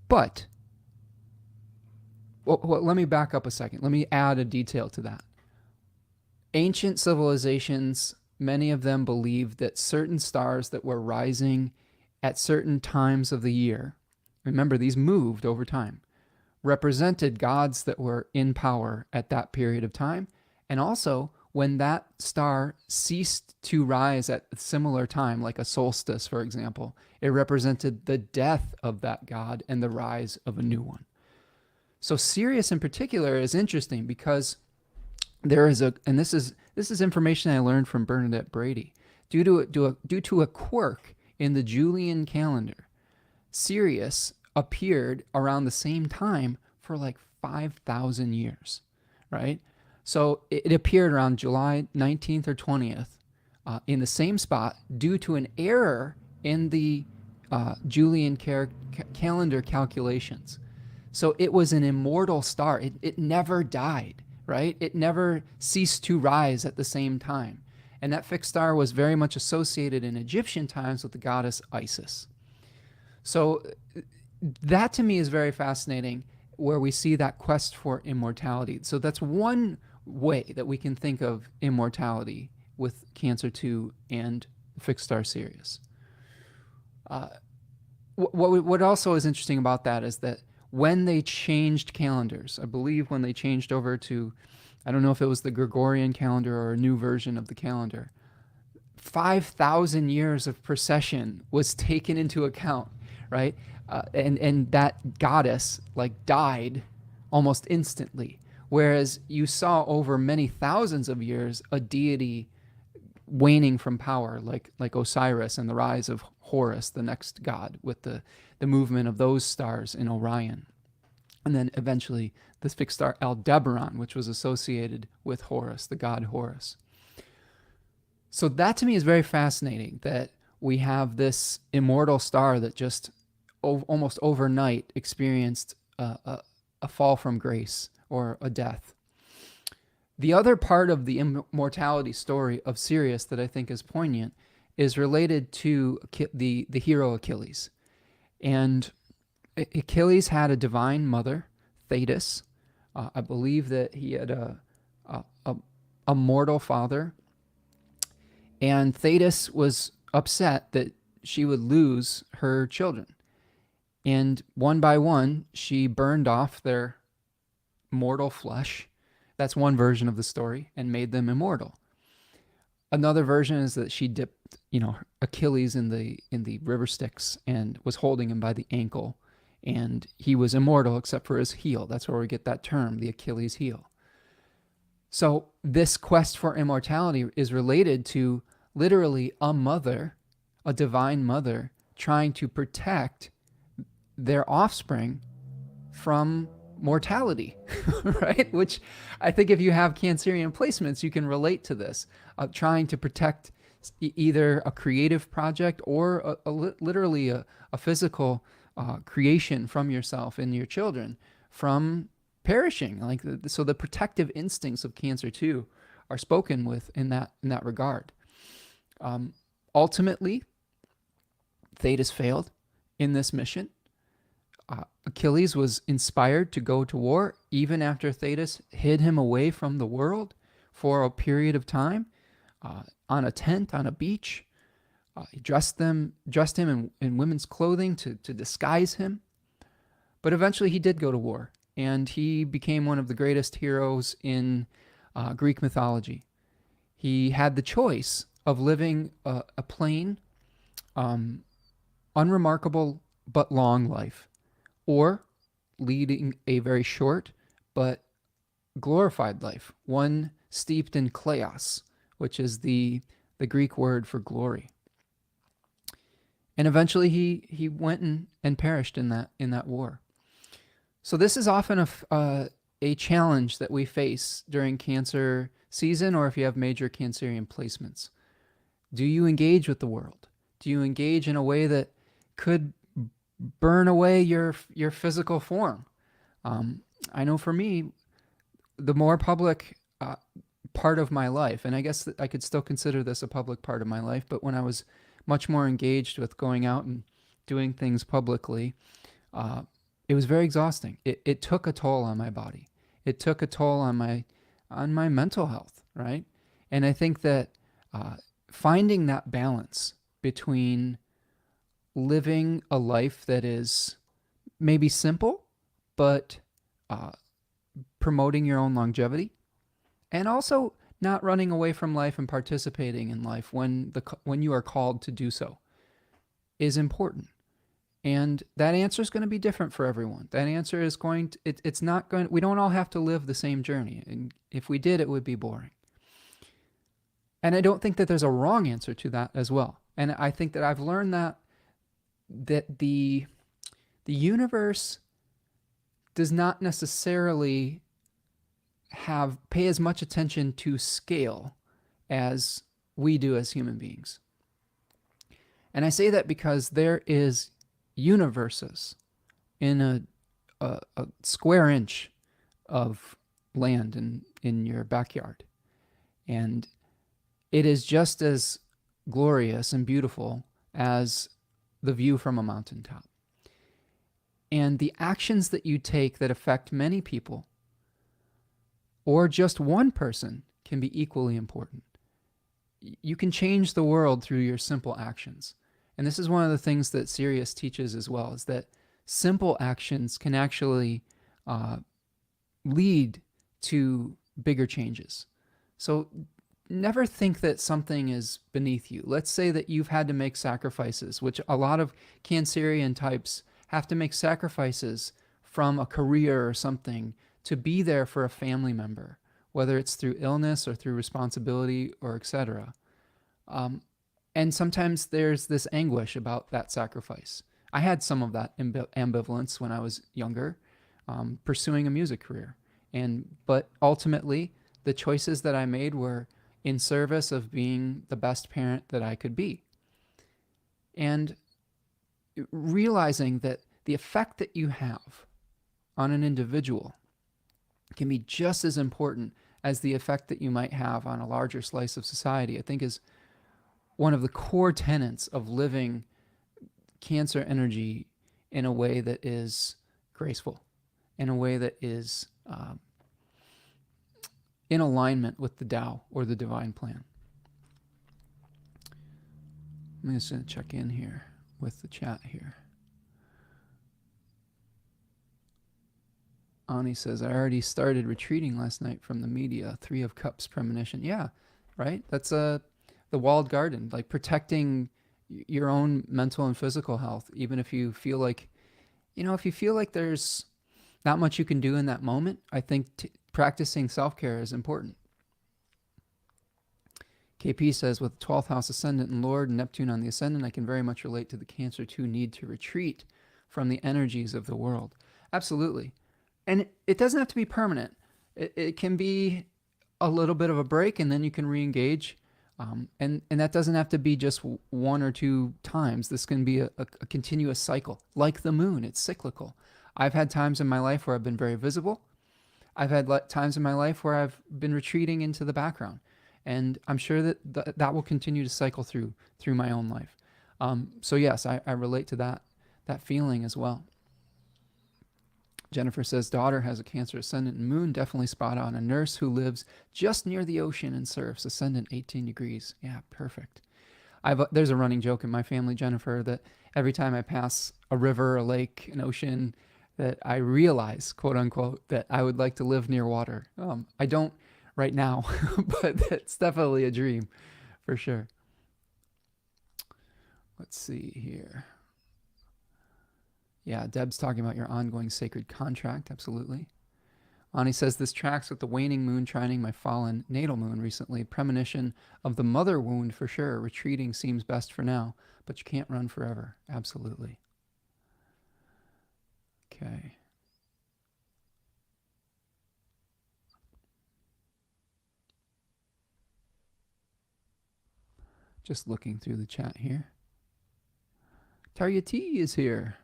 but let me back up a second. Let me add a detail to that. Ancient civilizations, many of them believed that certain stars that were rising at certain times of the year, remember these moved over time, represented gods that were in power at that period of time. And also, when that star ceased to rise at a similar time, like a solstice, for example, it represented the death of that god and the rise of a new one. So Sirius in particular is interesting because there is and this is information I learned from Bernadette Brady. Due to a quirk in the Julian calendar, Sirius appeared around the same time for like 5,000 years, right? So it appeared around July 19th or 20th in the same spot due to an error in the Julian calendar calculations. So it was an immortal star. It never died, right? It never ceased to rise at the same time. And that fixed star was very much associated in Egyptian times with the goddess Isis. So that to me is very fascinating, where we see that quest for immortality. So that's one way that we can think of immortality with Cancer 2 and fixed star Sirius. What also is interesting about that is that when they changed calendars, I believe when they changed over to, I don't know if it was the Gregorian calendar or a new version of the calendar, 5,000 years of precession was taken into account, right? And that goddess like died almost instantly. Whereas you saw over many thousands of years a deity waning from power, like Osiris and the rise of Horus, the next god, with the movement of those stars in Orion. And then eventually this fixed star Aldebaran, which was associated with Horus, the god Horus. So that to me is very fascinating, that we have this immortal star that just almost overnight experienced a fall from grace or a death. The other part of the immortality story of Sirius that I think is poignant is related to the hero Achilles. And Achilles had a divine mother, Thetis. I believe that he had a mortal father. And Thetis was upset that she would lose her children. And one by one, she burned off their mortal flesh. That's one version of the story, and made them immortal. Another version is that she dipped, Achilles in the river Styx and was holding him by the ankle, and he was immortal except for his heel. That's where we get that term, the Achilles heel. So this quest for immortality is related to literally a mother, a divine mother, trying to protect their offspring from mortality, right? Which I think if you have Cancerian placements, you can relate to this, trying to protect either a creative project or literally a physical creation from yourself and your children from perishing. So the protective instincts of Cancer 2 are spoken with in that regard. Ultimately, Thetis failed in this mission. Achilles was inspired to go to war even after Thetis hid him away from the world for a period of time on a tent on a beach. He dressed him in women's clothing to disguise him. But eventually he did go to war, and he became one of the greatest heroes in Greek mythology. He had the choice of living a plain, unremarkable but long life, or leading a very short but glorified life, one steeped in kleos, which is the Greek word for glory. And eventually he went and perished in that war. So this is often a challenge that we face during Cancer season, or if you have major Cancerian placements. Do you engage with the world? Do you engage in a way that could burn away your physical form? I know for me, the more public part of my life, and I guess that I could still consider this a public part of my life, but when I was much more engaged with going out and doing things publicly, uh, it was very exhausting. It took a toll on my body. It took a toll on my mental health, right? And I think that finding that balance between living a life that is maybe simple, but promoting your own longevity, and also not running away from life and participating in life when you are called to do so, is important. And that answer is going to be different for everyone. That answer is going to, it's not going, we don't all have to live the same journey. And if we did, it would be boring. And I don't think that there's a wrong answer to that as well. And I think that I've learned that the universe does not necessarily pay as much attention to scale as we do as human beings. And I say that because there is universes in a square inch of land in your backyard. And it is just as glorious and beautiful as the view from a mountaintop. And the actions that you take that affect many people, or just one person, can be equally important. You can change the world through your simple actions. And this is one of the things that Sirius teaches as well, is that simple actions can actually lead to bigger changes. So never think that something is beneath you. Let's say that you've had to make sacrifices, which a lot of Cancerian types have to make sacrifices from a career or something to be there for a family member, whether it's through illness or through responsibility or etc. And sometimes there's this anguish about that sacrifice. I had some of that ambivalence when I was younger, pursuing a music career. But ultimately, the choices that I made were in service of being the best parent that I could be. And realizing that the effect that you have on an individual can be just as important as the effect that you might have on a larger slice of society, I think is one of the core tenets of living Cancer energy in a way that is graceful, in a way that is in alignment with the Tao or the divine plan. I'm just going to check in here with the chat here. Ani says, I already started retreating last night from the media. 3 of Cups premonition. Yeah, right? That's the walled garden, like protecting your own mental and physical health, even if you feel like, if you feel like there's not much you can do in that moment, I think practicing self-care is important. KP says, with 12th house ascendant and Lord and Neptune on the ascendant, I can very much relate to the Cancer 2 need to retreat from the energies of the world. Absolutely. And it doesn't have to be permanent. It can be a little bit of a break, and then you can re-engage. And that doesn't have to be just 1 or 2 times. This can be a continuous cycle. Like the moon, it's cyclical. I've had times in my life where I've been very visible. I've had times in my life where I've been retreating into the background. And I'm sure that that will continue to cycle through my own life. So yes, I relate to that feeling as well. Jennifer says, daughter has a Cancer ascendant and moon, definitely spot on. A nurse who lives just near the ocean and surfs, ascendant 18 degrees. Yeah, perfect. There's a running joke in my family, Jennifer, that every time I pass a river, a lake, an ocean, that I realize, quote unquote, that I would like to live near water. I don't right now, but it's definitely a dream for sure. Let's see here. Yeah, Deb's talking about your ongoing sacred contract. Absolutely. Ani says, this tracks with the waning moon trining my fallen natal moon recently. Premonition of the mother wound for sure. Retreating seems best for now, but you can't run forever. Absolutely. Okay. Just looking through the chat here. Tarja T is here.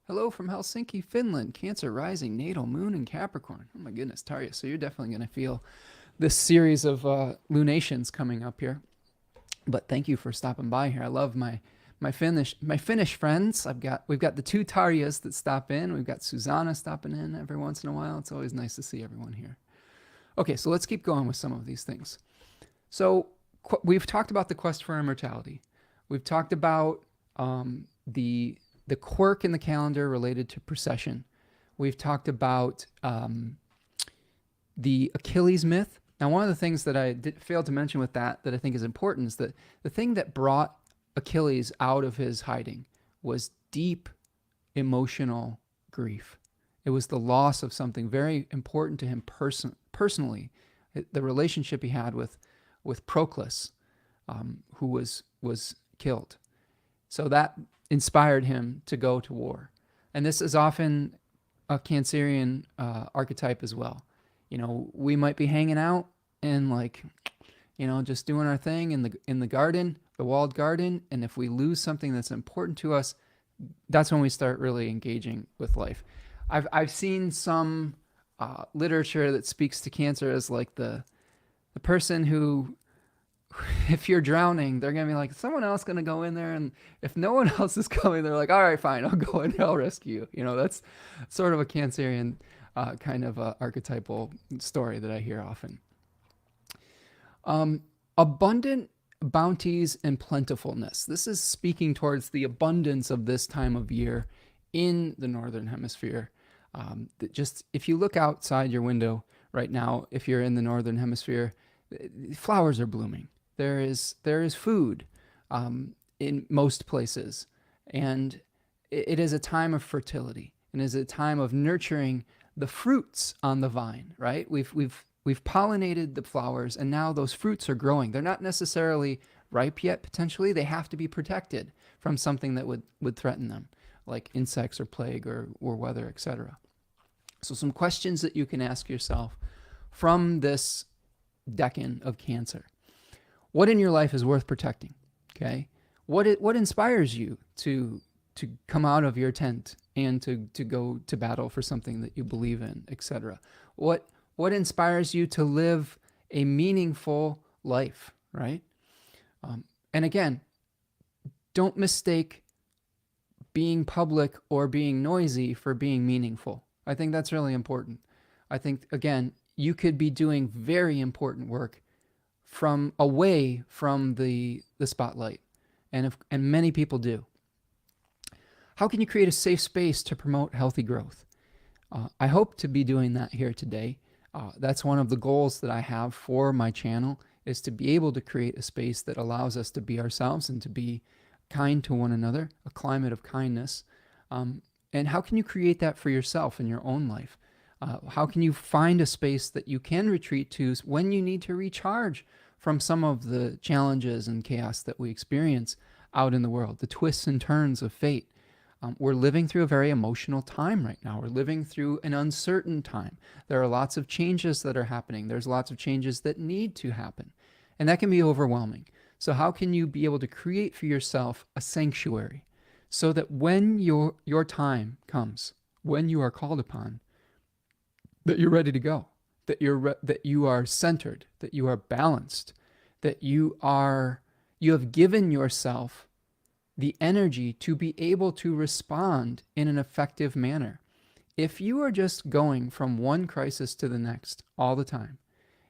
Hello from Helsinki, Finland. Cancer rising, natal moon in Capricorn. Oh my goodness, Tarja. So you're definitely going to feel this series of lunations coming up here. But thank you for stopping by here. I love my Finnish friends. We've got the two Tarjas that stop in. We've got Susanna stopping in every once in a while. It's always nice to see everyone here. Okay, so let's keep going with some of these things. So we've talked about the quest for immortality. We've talked about the quirk in the calendar related to precession. We've talked about the Achilles myth. Now, one of the things that I failed to mention with that I think is important is that the thing that brought Achilles out of his hiding was deep emotional grief. It was the loss of something very important to him personally, the relationship he had with Proclus, who was killed. So that inspired him to go to war. And this is often a Cancerian archetype as well. You know, we might be hanging out and just doing our thing in the garden, the walled garden, and if we lose something that's important to us, that's when we start really engaging with life. I've seen some literature that speaks to Cancer as like the person who, if you're drowning, they're going to be like, someone else going to go in there. And if no one else is coming, they're like, all right, fine, I'll go in, I'll rescue you. You know, that's sort of a Cancerian kind of archetypal story that I hear often. Abundant bounties and plentifulness. This is speaking towards the abundance of this time of year in the Northern Hemisphere. Just if you look outside your window right now, if you're in the Northern Hemisphere, flowers are blooming. There is food in most places, and it is a time of fertility, and is a time of nurturing the fruits on the vine. Right? We've pollinated the flowers, and now those fruits are growing. They're not necessarily ripe yet. Potentially, they have to be protected from something that would threaten them, like insects or plague or weather, etc. So some questions that you can ask yourself from this decan of Cancer. What in your life is worth protecting? Okay. What inspires you to come out of your tent and to go to battle for something that you believe in, etc. What inspires you to live a meaningful life, right? And again, don't mistake being public or being noisy for being meaningful. I think that's really important. I think, again, you could be doing very important work away from the spotlight, and many people do. How can you create a safe space to promote healthy growth? I hope to be doing that here today. That's one of the goals that I have for my channel, is to be able to create a space that allows us to be ourselves and to be kind to one another, a climate of kindness. And how can you create that for yourself in your own life? How can you find a space that you can retreat to when you need to recharge from some of the challenges and chaos that we experience out in the world, the twists and turns of fate? We're living through a very emotional time right now. We're living through an uncertain time. There are lots of changes that are happening. There's lots of changes that need to happen, and that can be overwhelming. So how can you be able to create for yourself a sanctuary so that when your time comes, when you are called upon, that you're ready to go, that you are centered, that you are balanced, that you have given yourself the energy to be able to respond in an effective manner. If you are just going from one crisis to the next all the time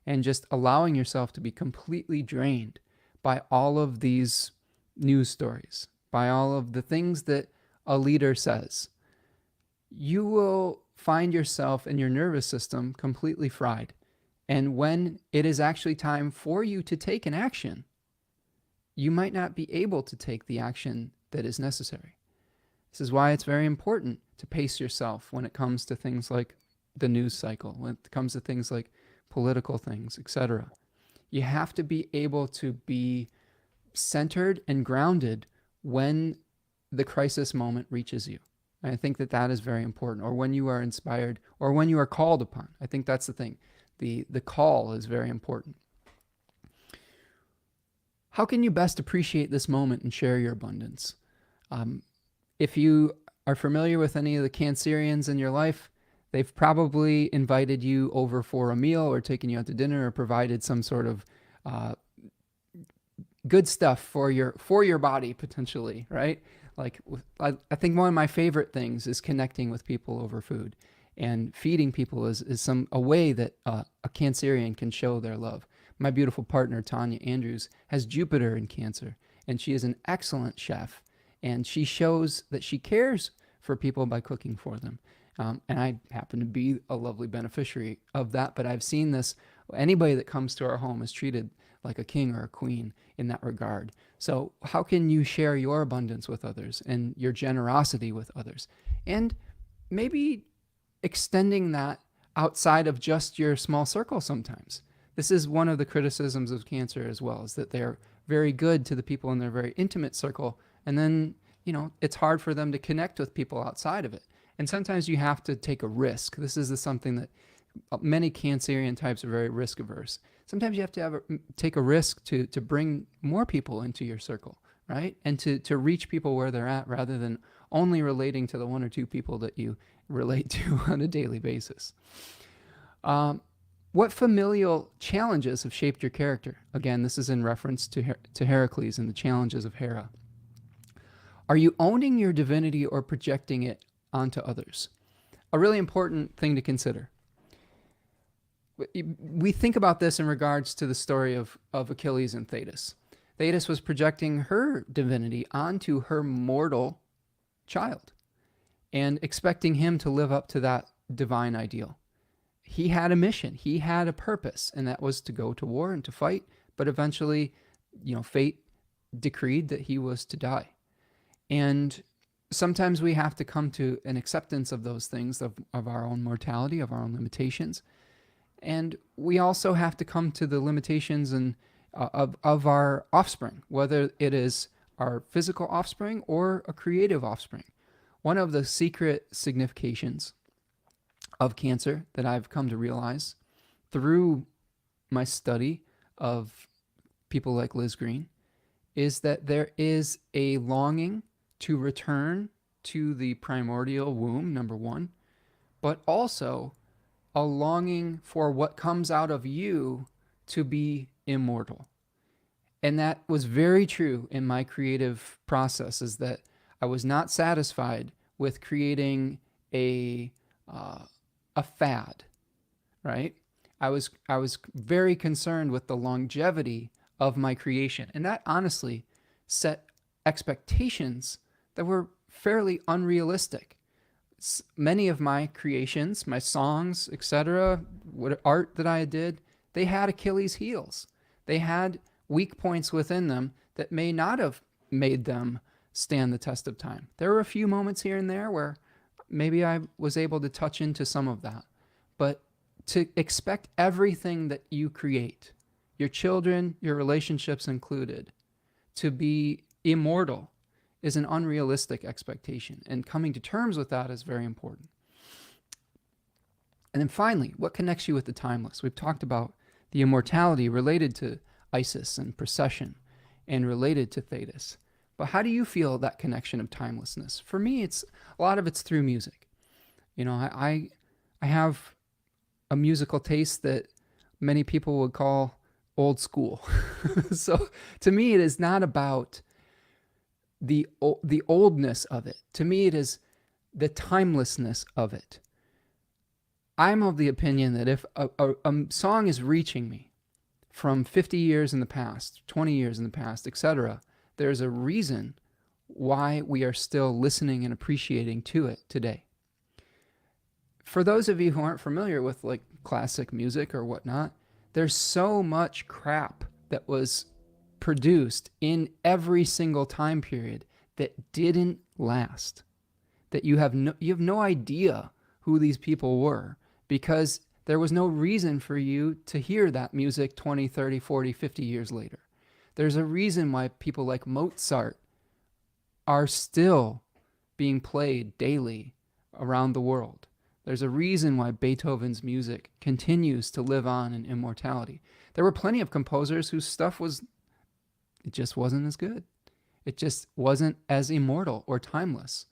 and just allowing yourself to be completely drained by all of these news stories, by all of the things that a leader says, you will find yourself and your nervous system completely fried. And when it is actually time for you to take an action, you might not be able to take the action that is necessary. This is why it's very important to pace yourself when it comes to things like the news cycle, when it comes to things like political things, etc. You have to be able to be centered and grounded when the crisis moment reaches you. And I think that that is very important, or when you are inspired, or when you are called upon. I think that's the thing. The call is very important. How can you best appreciate this moment and share your abundance? If you are familiar with any of the Cancerians in your life, they've probably invited you over for a meal or taken you out to dinner or provided some sort of good stuff for your body potentially, right? Like I think one of my favorite things is connecting with people over food, and feeding people is a way that a Cancerian can show their love. My beautiful partner, Tanya Andrews, has Jupiter in Cancer, and she is an excellent chef, and she shows that she cares for people by cooking for them. And I happen to be a lovely beneficiary of that, but I've seen this. Anybody that comes to our home is treated like a king or a queen in that regard. So how can you share your abundance with others and your generosity with others? And maybe extending that outside of just your small circle sometimes. This is one of the criticisms of Cancer as well, is that they're very good to the people in their very intimate circle, and then, it's hard for them to connect with people outside of it. And sometimes you have to take a risk. This is something that many Cancerian types are very risk averse. Sometimes you have to take a risk to bring more people into your circle, right? And to reach people where they're at, rather than only relating to the one or two people that you relate to on a daily basis. What familial challenges have shaped your character? Again, this is in reference to Heracles and the challenges of Hera. Are you owning your divinity or projecting it onto others? A really important thing to consider. We think about this in regards to the story of Achilles and Thetis. Thetis was projecting her divinity onto her mortal child and expecting him to live up to that divine ideal. He had a mission, he had a purpose, and that was to go to war and to fight, but eventually, fate decreed that he was to die. And sometimes we have to come to an acceptance of those things, of our own mortality, of our own limitations. And we also have to come to the limitations of our offspring, whether it is our physical offspring or a creative offspring. One of the secret significations of Cancer that I've come to realize through my study of people like Liz Green is that there is a longing to return to the primordial womb, number one, but also a longing for what comes out of you to be immortal. And that was very true in my creative process, is that I was not satisfied with creating a fad, right? I was very concerned with the longevity of my creation. And that honestly set expectations that were fairly unrealistic. Many of my creations, my songs, etc., what art that I did, they had Achilles' heels. They had weak points within them that may not have made them stand the test of time. There were a few moments here and there where maybe I was able to touch into some of that. But to expect everything that you create, your children, your relationships included, to be immortal is an unrealistic expectation. And coming to terms with that is very important. And then finally, what connects you with the timeless? We've talked about the immortality related to Isis and procession and related to Thetis. But how do you feel that connection of timelessness? For me, a lot of it's through music. I have a musical taste that many people would call old school. So to me, it is not about the oldness of it. To me, it is the timelessness of it. I'm of the opinion that if a song is reaching me from 50 years in the past, 20 years in the past, etc., there's a reason why we are still listening and appreciating to it today. For those of you who aren't familiar with like classic music or whatnot, there's so much crap that was produced in every single time period that didn't last. that you have no idea who these people were, because there was no reason for you to hear that music 20, 30, 40, 50 years later. There's a reason why people like Mozart are still being played daily around the world. There's a reason why Beethoven's music continues to live on in immortality. There were plenty of composers whose stuff it just wasn't as good. It just wasn't as immortal or timeless.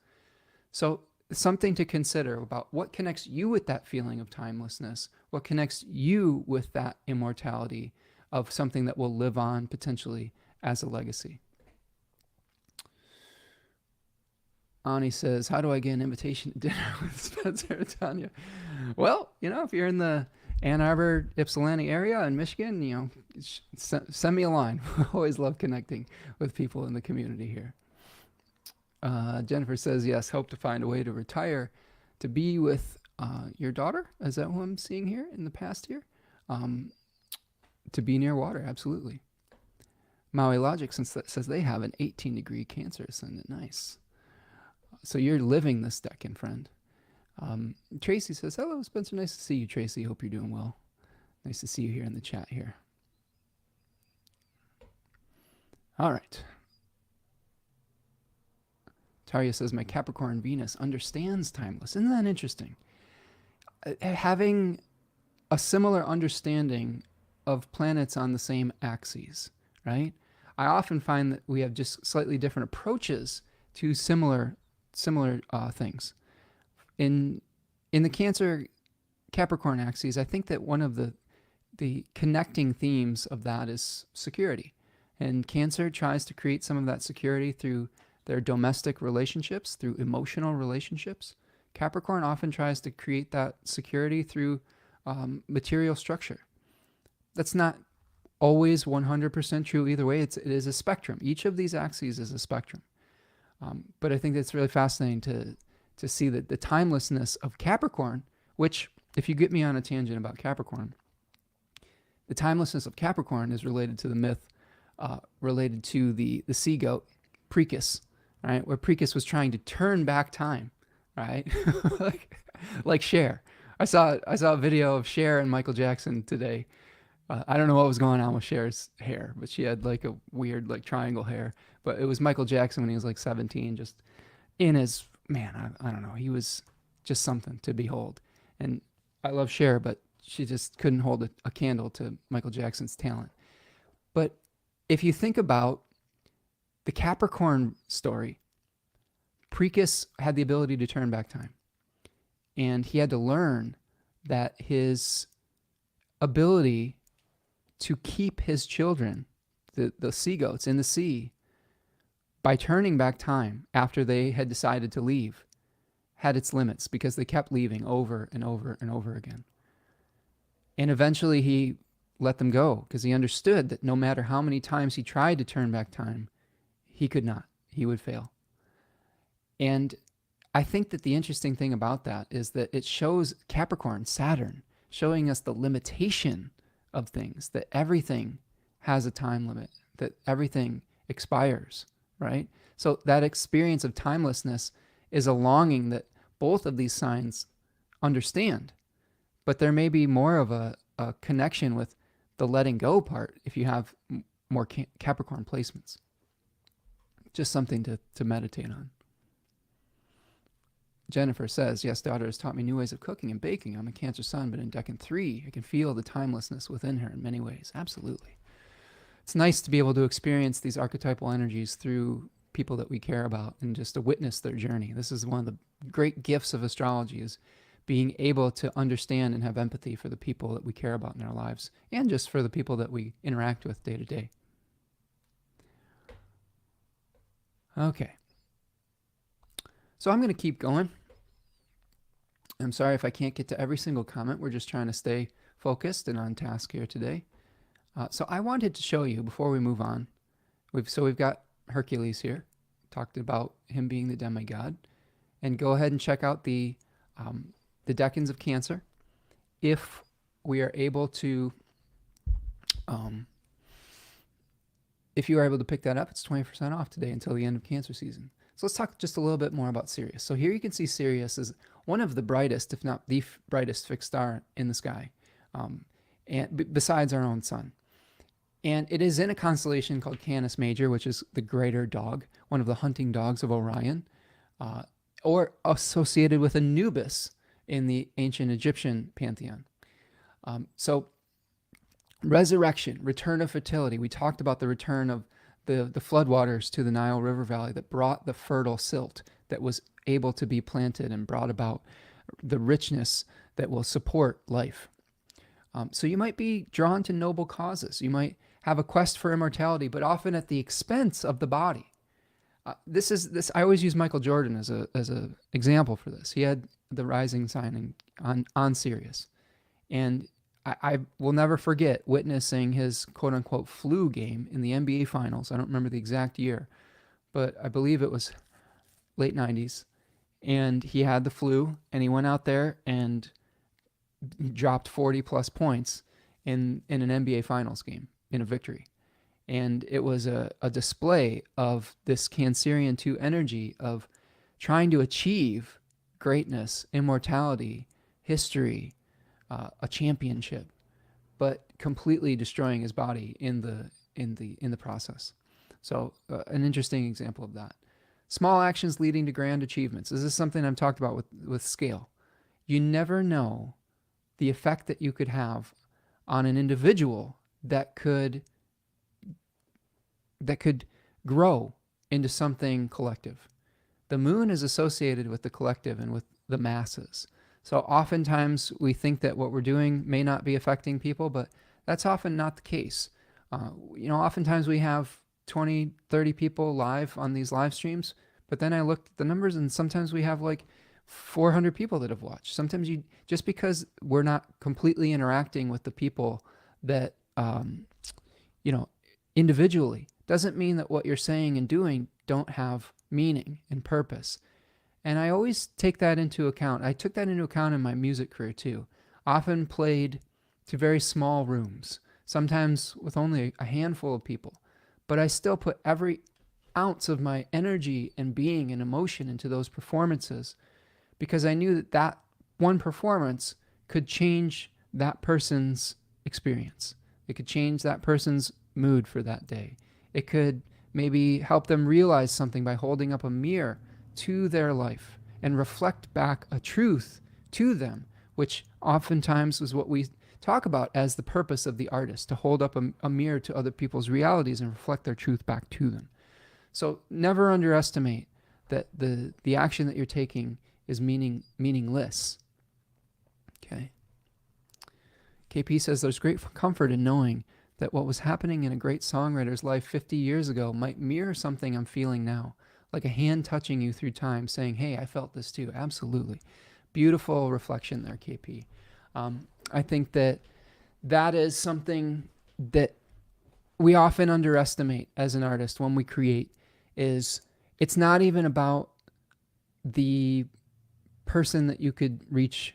So something to consider about what connects you with that feeling of timelessness, what connects you with that immortality of something that will live on potentially as a legacy. Ani says, how do I get an invitation to dinner with Spencer and Tanya? Well, if you're in the Ann Arbor, Ypsilanti area in Michigan, send me a line. I always love connecting with people in the community here. Jennifer says, yes, hope to find a way to retire to be with your daughter. Is that who I'm seeing here in the past here? To be near water, absolutely. Maui Logic says they have an 18-degree Cancer ascendant. Nice. So you're living this decan, friend. Tracy says, hello, Spencer. Nice to see you, Tracy. Hope you're doing well. Nice to see you here in the chat here. All right. Tarya says, my Capricorn Venus understands timeless. Isn't that interesting? Having a similar understanding of planets on the same axes, right? I often find that we have just slightly different approaches to similar things. In the Cancer Capricorn axes, I think that one of the connecting themes of that is security. And Cancer tries to create some of that security through their domestic relationships, through emotional relationships. Capricorn often tries to create that security through material structure. That's not always 100% true either way. It is a spectrum. Each of these axes is a spectrum. But I think it's really fascinating to see that the timelessness of Capricorn, which, if you get me on a tangent about Capricorn, the timelessness of Capricorn is related to the myth, related to the sea goat, Precus, right? Where Precus was trying to turn back time, right? like Cher. I saw a video of Cher and Michael Jackson today. I don't know what was going on with Cher's hair, but she had like a weird like triangle hair. But it was Michael Jackson when he was like 17, just in his, man, I don't know. He was just something to behold. And I love Cher, but she just couldn't hold a candle to Michael Jackson's talent. But if you think about the Capricorn story, Precus had the ability to turn back time. And he had to learn that his ability to keep his children, the sea goats in the sea, by turning back time after they had decided to leave, had its limits because they kept leaving over and over and over again. And eventually he let them go because he understood that no matter how many times he tried to turn back time, he could not. He would fail. And I think that the interesting thing about that is that it shows Capricorn, Saturn, showing us the limitation of things, that everything has a time limit, that everything expires, right? So that experience of timelessness is a longing that both of these signs understand, but there may be more of a connection with the letting go part if you have more Capricorn placements. Just something to meditate on. Jennifer says, yes, daughter has taught me new ways of cooking and baking. I'm a Cancer sun, but in Decan 3, I can feel the timelessness within her in many ways. Absolutely. It's nice to be able to experience these archetypal energies through people that we care about and just to witness their journey. This is one of the great gifts of astrology, is being able to understand and have empathy for the people that we care about in our lives and just for the people that we interact with day to day. Okay. So I'm going to keep going. I'm sorry if I can't get to every single comment. We're just trying to stay focused and on task here today. So I wanted to show you before we move on. We've got Hercules here. Talked about him being the demigod. And go ahead and check out the decans of Cancer. If we are able to, if you are able to pick that up, it's 20% off today until the end of Cancer season. So let's talk just a little bit more about Sirius. So here you can see Sirius is one of the brightest, if not the brightest fixed star in the sky, and besides our own sun. And it is in a constellation called Canis Major, which is the greater dog, one of the hunting dogs of Orion, or associated with Anubis in the ancient Egyptian pantheon. So resurrection, return of fertility. We talked about the return of the floodwaters to the Nile River Valley that brought the fertile silt that was able to be planted and brought about the richness that will support life. So you might be drawn to noble causes. You might have a quest for immortality, but often at the expense of the body. This. I always use Michael Jordan as a example for this. He had the rising sign on Sirius, and I will never forget witnessing his quote unquote flu game in the NBA Finals. I don't remember the exact year, but I believe it was late 90s. And he had the flu, and he went out there and dropped 40 plus points in an NBA Finals game in a victory. And it was a display of this Cancerian 2 energy of trying to achieve greatness, immortality, history, a championship, but completely destroying his body in the process. So an interesting example of that. Small actions leading to grand achievements. This is something I've talked about with scale. You never know the effect that you could have on an individual that could grow into something collective. The moon is associated with the collective and with the masses. So oftentimes we think that what we're doing may not be affecting people, but that's often not the case. Oftentimes we have 20, 30 people live on these live streams, but then I looked at the numbers and sometimes we have like 400 people that have watched. Sometimes just because we're not completely interacting with the people that, individually, doesn't mean that what you're saying and doing don't have meaning and purpose. And I always take that into account. I took that into account in my music career too. Often played to very small rooms, sometimes with only a handful of people. But I still put every ounce of my energy and being and emotion into those performances because I knew that one performance could change that person's experience. It could change that person's mood for that day. It could maybe help them realize something by holding up a mirror to their life and reflect back a truth to them, which oftentimes is what we talk about as the purpose of the artist, to hold up a mirror to other people's realities and reflect their truth back to them. So never underestimate that the action that you're taking is meaningless. Okay. KP says there's great comfort in knowing that what was happening in a great songwriter's life 50 years ago might mirror something I'm feeling now, like a hand touching you through time saying, hey, I felt this too. Absolutely. Beautiful reflection there, KP. I think that is something that we often underestimate as an artist when we create. Is it's not even about the person that you could reach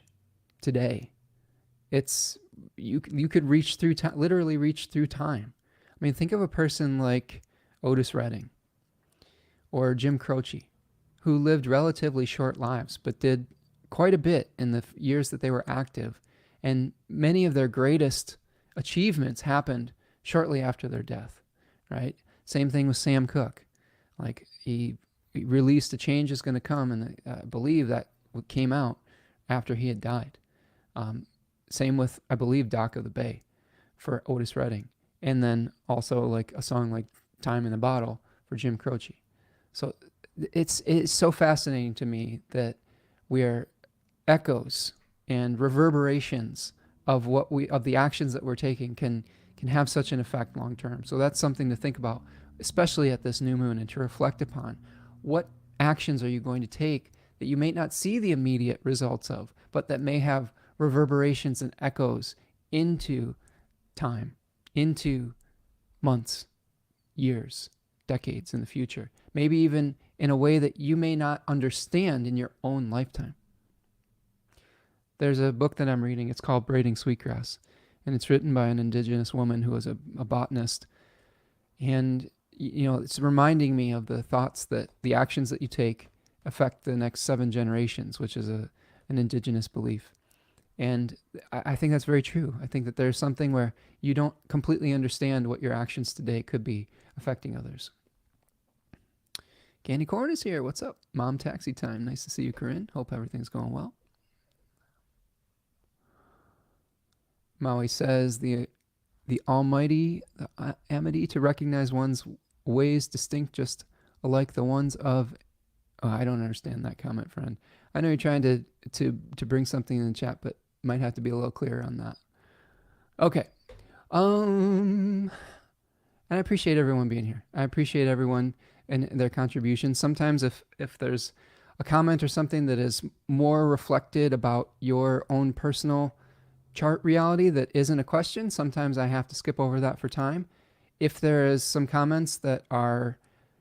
today. It's you could reach through time, literally reach through time. I mean, think of a person like Otis Redding or Jim Croce, who lived relatively short lives, but did quite a bit in the years that they were active. And many of their greatest achievements happened shortly after their death, right? Same thing with Sam Cooke. Like he released A Change Is Gonna Come, and I believe that came out after he had died. Same with, I believe, Dock of the Bay for Otis Redding. And then also like a song like Time in the Bottle for Jim Croce. So it's so fascinating to me that we are echoes and reverberations of the actions that we're taking can have such an effect long term. So that's something to think about, especially at this new moon, and to reflect upon. What actions are you going to take that you may not see the immediate results of, but that may have reverberations and echoes into time, into months, years, decades in the future, maybe even in a way that you may not understand in your own lifetime. There's a book that I'm reading. It's called Braiding Sweetgrass, and it's written by an indigenous woman who was a botanist. And it's reminding me of the thoughts that the actions that you take affect the next 7 generations, which is an indigenous belief. And I think that's very true. I think that there's something where you don't completely understand what your actions today could be affecting others. Candy Corn is here. What's up? Mom Taxi Time. Nice to see you, Corinne. Hope everything's going well. Maui says the almighty, the amity to recognize one's ways distinct just alike the ones of... Oh, I don't understand that comment, friend. I know you're trying to bring something in the chat, but might have to be a little clearer on that. Okay. And I appreciate everyone being here. I appreciate everyone and their contributions. Sometimes if there's a comment or something that is more reflected about your own personal chart reality that isn't a question, sometimes I have to skip over that for time. If there is some comments that are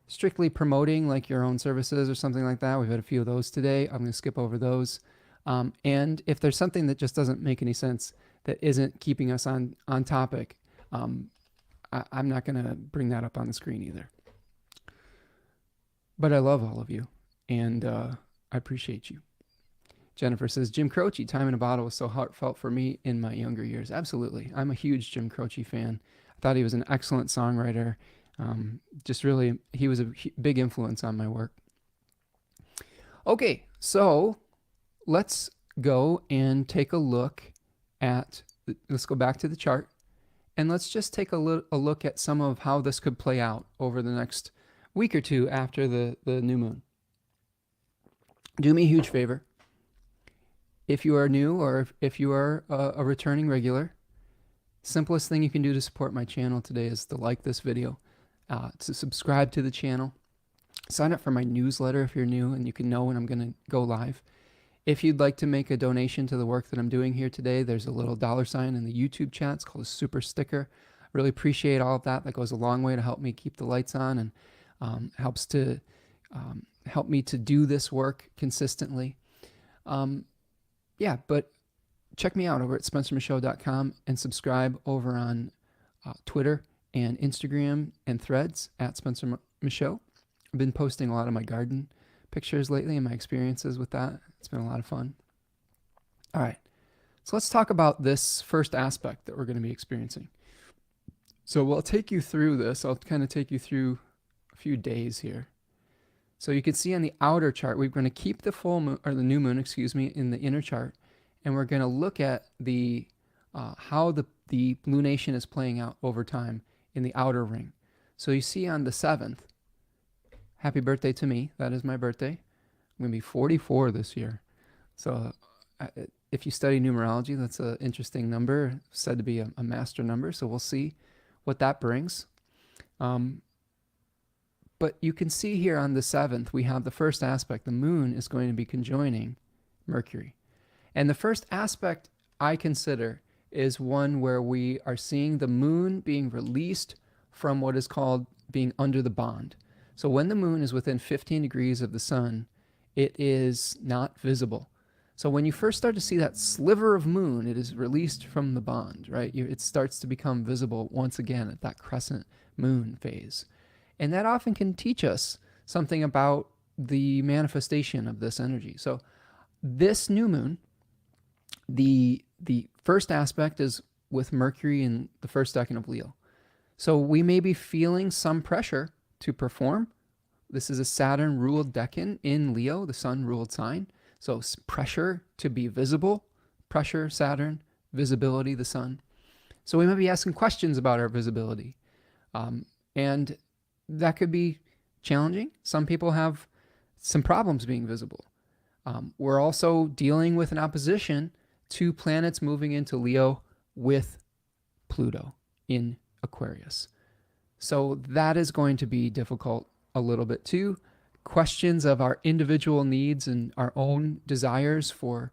strictly promoting like your own services or something like that, we've had a few of those today, I'm going to skip over those. And if there's something that just doesn't make any sense, that isn't keeping us on topic, I'm not going to bring that up on the screen either. But I love all of you, and I appreciate you. Jennifer says, Jim Croce, Time in a Bottle was so heartfelt for me in my younger years. Absolutely. I'm a huge Jim Croce fan. I thought he was an excellent songwriter. Just really, he was a big influence on my work. Okay, so let's go and take a look at, let's go back to the chart, and let's just take a look at some of how this could play out over the next week or two after the new moon. Do me a huge favor. If you are new or if you are a returning regular, simplest thing you can do to support my channel today is to like this video, to subscribe to the channel, sign up for my newsletter if you're new and you can know when I'm going to go live. If you'd like to make a donation to the work that I'm doing here today, there's a little $sign in the YouTube chat. It's called a super sticker. Really appreciate all of that. That goes a long way to help me keep the lights on and helps to help me to do this work consistently. Yeah, but check me out over at spencermichaud.com and subscribe over on Twitter and Instagram and Threads at Spencer Michaud. I've been posting a lot of my garden pictures lately and my experiences with that. It's been a lot of fun. All right, so let's talk about this first aspect that we're going to be experiencing. So we'll take you through this. I'll kind of take you through a few days here. So you can see on the outer chart, we're going to keep the full moon, or the new moon, excuse me, in the inner chart, and we're going to look at the how the lunation is playing out over time in the outer ring. So you see on the 7th, happy birthday to me. That is my birthday. I'm going to be 44 this year. So if you study numerology, that's an interesting number, said to be a master number. So we'll see what that brings. But you can see here on the 7th, we have the first aspect. The moon is going to be conjoining Mercury. And the first aspect I consider is one where we are seeing the moon being released from what is called being under the bond. So when the moon is within 15 degrees of the sun, it is not visible. So when you first start to see that sliver of moon, it is released from the bond, right? It starts to become visible once again at that crescent moon phase. And that often can teach us something about the manifestation of this energy. So this new moon, the first aspect is with Mercury in the first decan of Leo. So we may be feeling some pressure to perform. This is a Saturn-ruled decan in Leo, the sun-ruled sign. So pressure to be visible, pressure, Saturn, visibility, the sun. So we might be asking questions about our visibility. And that could be challenging. Some people have some problems being visible. We're also dealing with an opposition to planets moving into Leo with Pluto in Aquarius. So that is going to be difficult a little bit too. Questions of our individual needs and our own desires for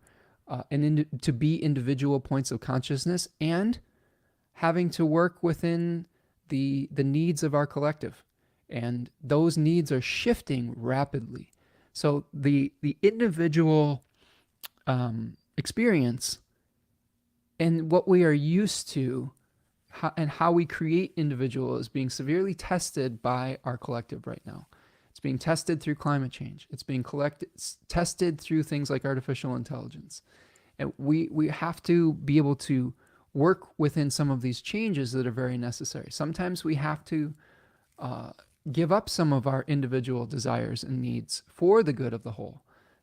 to be individual points of consciousness, and having to work within the needs of our collective. And those needs are shifting rapidly. So the individual experience and what we are used to how we create individual is being severely tested by our collective right now. It's being tested through climate change. It's being tested through things like artificial intelligence. And we have to be able to work within some of these changes that are very necessary. Sometimes we have to give up some of our individual desires and needs for the good of the whole.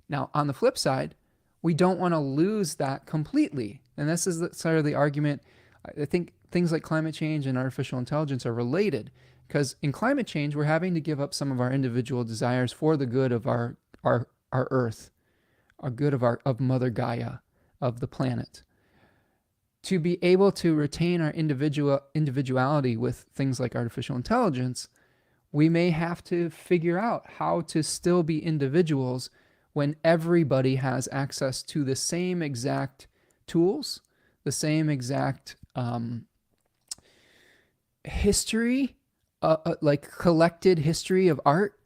Now, on the flip side, we don't want to lose that completely. And this is sort of the argument. I think things like climate change and artificial intelligence are related, because in climate change, we're having to give up some of our individual desires for the good of our Earth, our good of Mother Gaia, of the planet. To be able to retain our individuality with things like artificial intelligence, we may have to figure out how to still be individuals when everybody has access to the same exact tools, the same exact history, like collected history of art,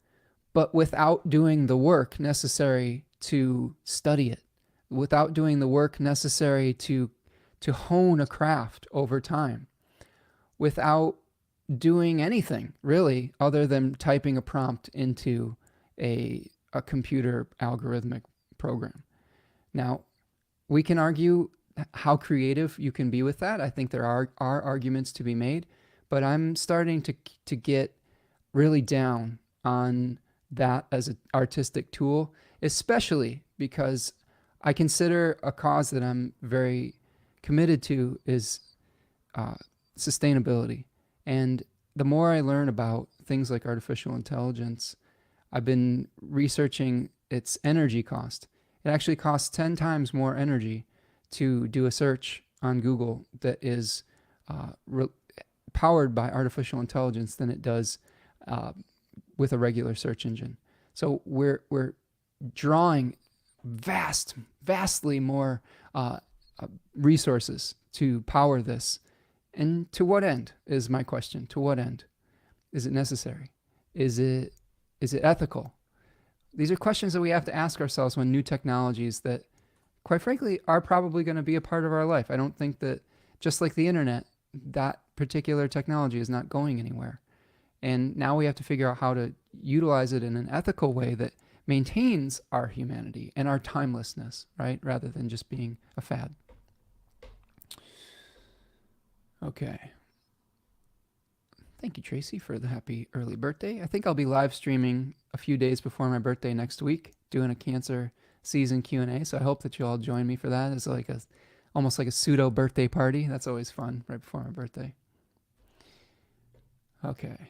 but without doing the work necessary to study it, without doing the work necessary to hone a craft over time, without doing anything really other than typing a prompt into a computer algorithmic program. Now, we can argue how creative you can be with that. I think there are arguments to be made, but I'm starting to get really down on that as an artistic tool, especially because I consider a cause that I'm very committed to is sustainability. And the more I learn about things like artificial intelligence, I've been researching its energy cost. It actually costs 10 times more energy to do a search on Google that is powered by artificial intelligence than it does with a regular search engine. So we're drawing vastly more resources to power this. And to what end is my question? To what end? Is it necessary? Is it ethical? These are questions that we have to ask ourselves when new technologies that, quite frankly, are probably going to be a part of our life. I don't think that, just like the internet, that particular technology is not going anywhere. And now we have to figure out how to utilize it in an ethical way that maintains our humanity and our timelessness, right? Rather than just being a fad. Okay. Thank you, Tracy, for the happy early birthday. I think I'll be live streaming a few days before my birthday next week, doing a Cancer season Q&A. So I hope that you all join me for that. It's like almost like a pseudo birthday party. That's always fun right before my birthday. Okay.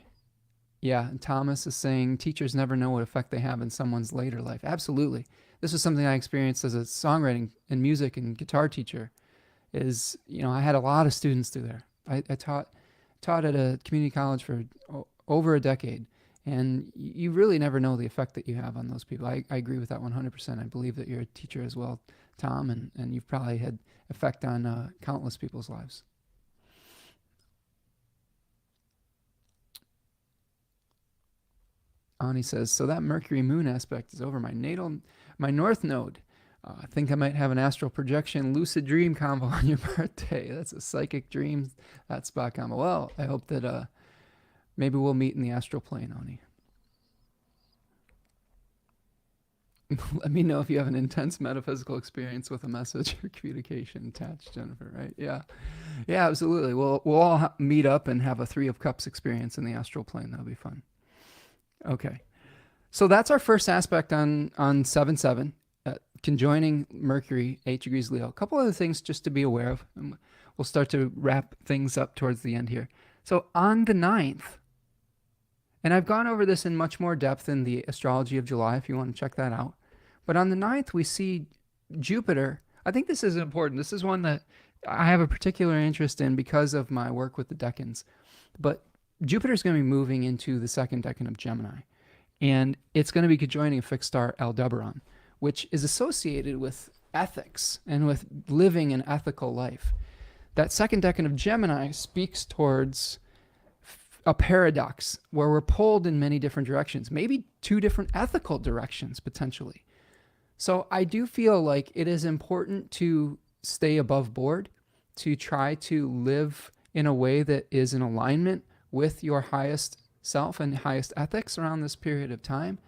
Yeah, and Thomas is saying teachers never know what effect they have in someone's later life. Absolutely. This was something I experienced as a songwriting and music and guitar teacher. I had a lot of students through there. I taught at a community college for over a decade, and you really never know the effect that you have on those people. I agree with that 100%. I believe that you're a teacher as well, Tom, and you've probably had effect on countless people's lives. Ani says, so that Mercury moon aspect is over my north node. I think I might have an astral projection lucid dream combo on your birthday. That's a psychic dream, that spot combo. Well, I hope that maybe we'll meet in the astral plane, Oni. Let me know if you have an intense metaphysical experience with a message or communication attached, Jennifer, right? Yeah, absolutely. We'll all meet up and have a Three of Cups experience in the astral plane. That'll be fun. Okay. So that's our first aspect on 7/7. Conjoining Mercury, 8 degrees Leo. A couple other things just to be aware of. And we'll start to wrap things up towards the end here. So on the 9th, and I've gone over this in much more depth in the Astrology of July if you want to check that out. But on the 9th, we see Jupiter. I think this is important. This is one that I have a particular interest in because of my work with the decans. But Jupiter's going to be moving into the second decan of Gemini. And it's going to be conjoining a fixed star Aldebaran, which is associated with ethics and with living an ethical life. That second decan of Gemini speaks towards a paradox where we're pulled in many different directions, maybe 2 different ethical directions potentially. So I do feel like it is important to stay above board, to try to live in a way that is in alignment with your highest self and highest ethics around this period of time,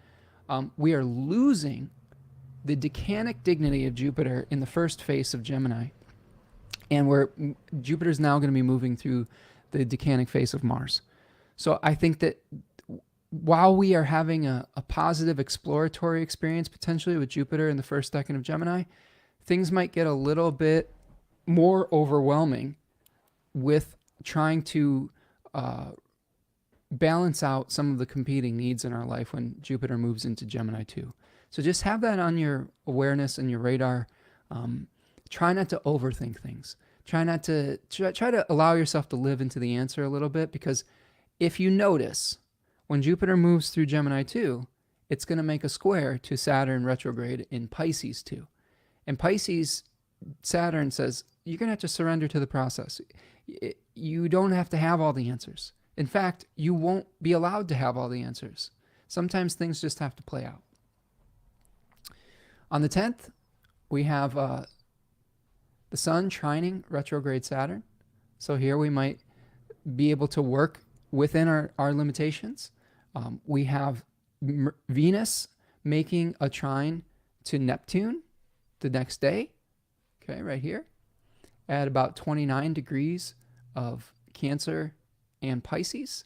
we are losing the decanic dignity of Jupiter in the first phase of Gemini. And Jupiter's now going to be moving through the decanic phase of Mars. So I think that while we are having a positive exploratory experience potentially with Jupiter in the first decan of Gemini, things might get a little bit more overwhelming with trying to balance out some of the competing needs in our life when Jupiter moves into Gemini too. So just have that on your awareness and your radar. Try not to overthink things. Try to allow yourself to live into the answer a little bit, because if you notice, when Jupiter moves through Gemini 2, it's going to make a square to Saturn retrograde in Pisces 2. And Pisces, Saturn says, you're going to have to surrender to the process. You don't have to have all the answers. In fact, you won't be allowed to have all the answers. Sometimes things just have to play out. On the 10th, we have the Sun trining retrograde Saturn. So here we might be able to work within our limitations. We have Venus making a trine to Neptune the next day, okay, right here, at about 29 degrees of Cancer and Pisces.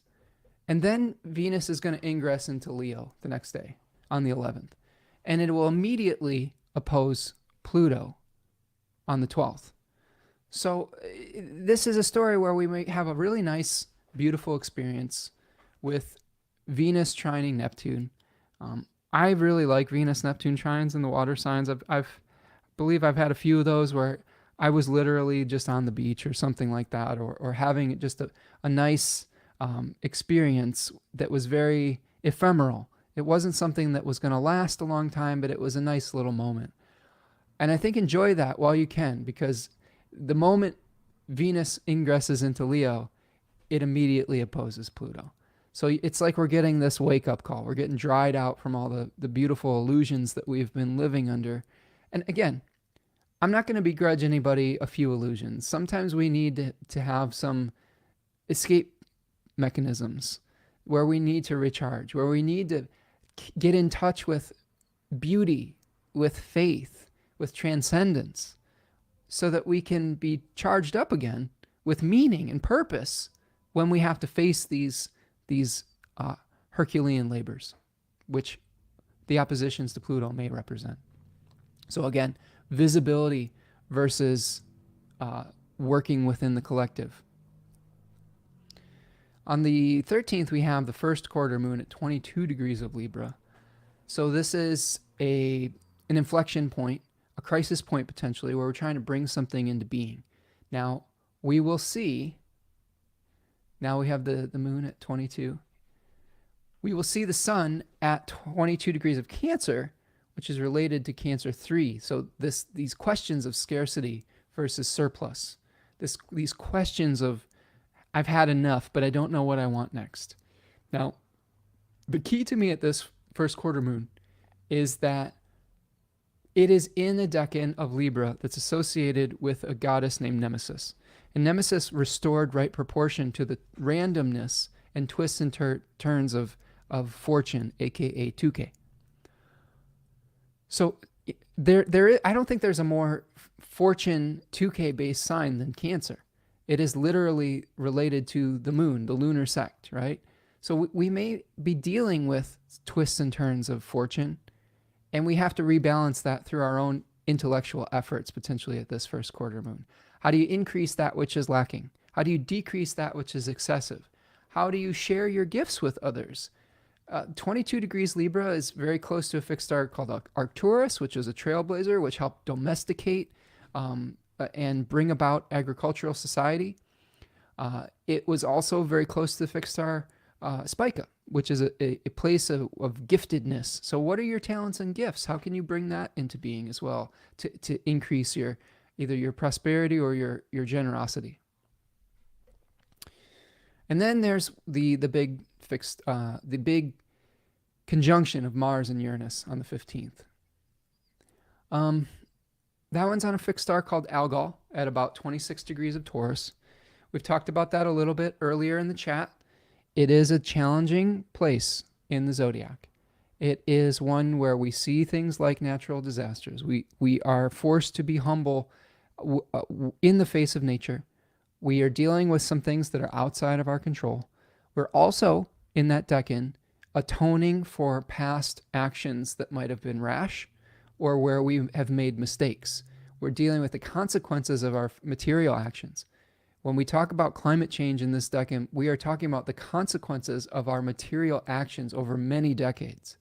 And then Venus is going to ingress into Leo the next day on the 11th. And it will immediately oppose Pluto on the 12th. So this is a story where we may have a really nice, beautiful experience with Venus trining Neptune. I really like Venus-Neptune trines in the water signs. I believe I've had a few of those where I was literally just on the beach or something like that, or having just a nice experience that was very ephemeral. It wasn't something that was going to last a long time, but it was a nice little moment. And I think enjoy that while you can, because the moment Venus ingresses into Leo, it immediately opposes Pluto. So it's like we're getting this wake-up call. We're getting dried out from all the beautiful illusions that we've been living under. And again, I'm not going to begrudge anybody a few illusions. Sometimes we need to have some escape mechanisms where we need to recharge, where we need to get in touch with beauty, with faith, with transcendence, so that we can be charged up again with meaning and purpose when we have to face these Herculean labors, which the oppositions to Pluto may represent. So again, visibility versus working within the collective. On the 13th, we have the first quarter moon at 22 degrees of Libra. So this is an inflection point, a crisis point potentially, where we're trying to bring something into being. Now, we will see, now we have the moon at 22. We will see the sun at 22 degrees of Cancer, which is related to Cancer 3. So these questions of scarcity versus surplus, these questions of, I've had enough, but I don't know what I want next. Now, the key to me at this first quarter moon is that it is in a decan of Libra that's associated with a goddess named Nemesis. And Nemesis restored right proportion to the randomness and twists and turns of fortune, aka 2K. So I don't think there's a more fortune 2K based sign than Cancer. It is literally related to the moon, the lunar sect, right? So we may be dealing with twists and turns of fortune, and we have to rebalance that through our own intellectual efforts potentially at this first quarter moon. How do you increase that which is lacking? How do you decrease that which is excessive? How do you share your gifts with others? 22 degrees Libra is very close to a fixed star called Arcturus, which is a trailblazer, which helped domesticate and bring about agricultural society. It was also very close to the fixed star Spica, which is a place of giftedness. So what are your talents and gifts? How can you bring that into being as well to increase either your prosperity or your generosity? And then there's the big conjunction of Mars and Uranus on the 15th. That one's on a fixed star called Algol at about 26 degrees of Taurus, We've talked about that a little bit earlier in the chat. It is a challenging place in the zodiac. It is one where we see things like natural disasters. We are forced to be humble in the face of nature. We are dealing with some things that are outside of our control. We're also, in that decan, atoning for past actions that might have been rash or where we have made mistakes. We're dealing with the consequences of our material actions. When we talk about climate change in this decan, we are talking about the consequences of our material actions over many decades.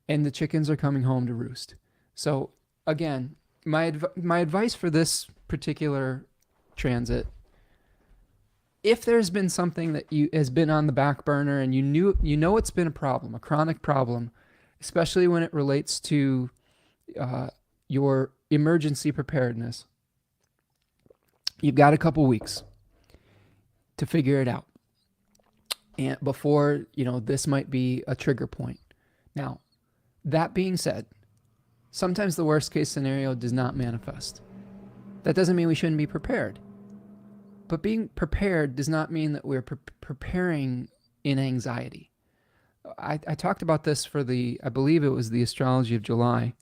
And the chickens are coming home to roost. So again, my advice for this particular transit, if there's been something that has been on the back burner and you know it's been a problem, a chronic problem, especially when it relates to your emergency preparedness, you've got a couple weeks to figure it out, and before this might be a trigger point. Now, that being said, sometimes the worst case scenario does not manifest. That doesn't mean we shouldn't be prepared. But being prepared does not mean that we're preparing in anxiety. I talked about this for I believe it was the Astrology of July,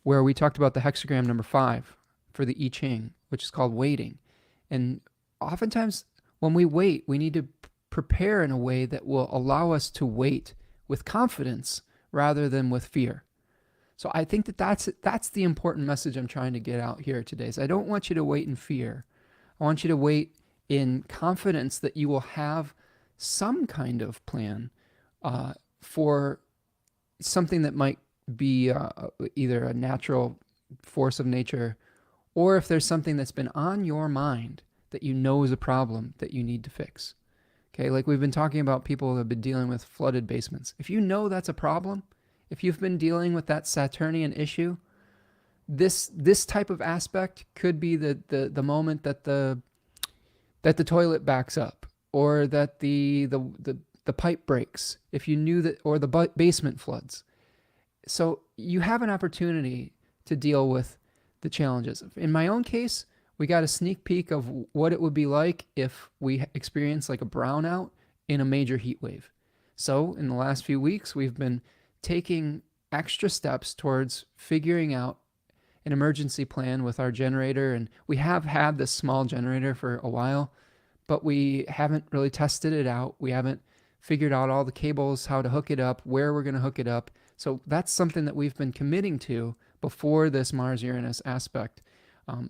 where we talked about the hexagram number 5 for the I-Ching, which is called waiting. And oftentimes when we wait, we need to prepare in a way that will allow us to wait with confidence rather than with fear. So I think that's the important message I'm trying to get out here today. Is I don't want you to wait in fear. I want you to wait in confidence that you will have some kind of plan for something that might be either a natural force of nature, or if there's something that's been on your mind that you know is a problem that you need to fix. Okay, like we've been talking about people who have been dealing with flooded basements. If you know that's a problem, if you've been dealing with that Saturnian issue, this type of aspect could be the moment that the toilet backs up, or that the pipe breaks, if you knew that, or the basement floods. So you have an opportunity to deal with the challenges. In my own case, we got a sneak peek of what it would be like if we experience like a brownout in a major heat wave. So in the last few weeks, we've been taking extra steps towards figuring out an emergency plan with our generator. And we have had this small generator for a while, but we haven't really tested it out. We haven't figured out all the cables, how to hook it up, where we're going to hook it up. So that's something that we've been committing to before this Mars-Uranus aspect,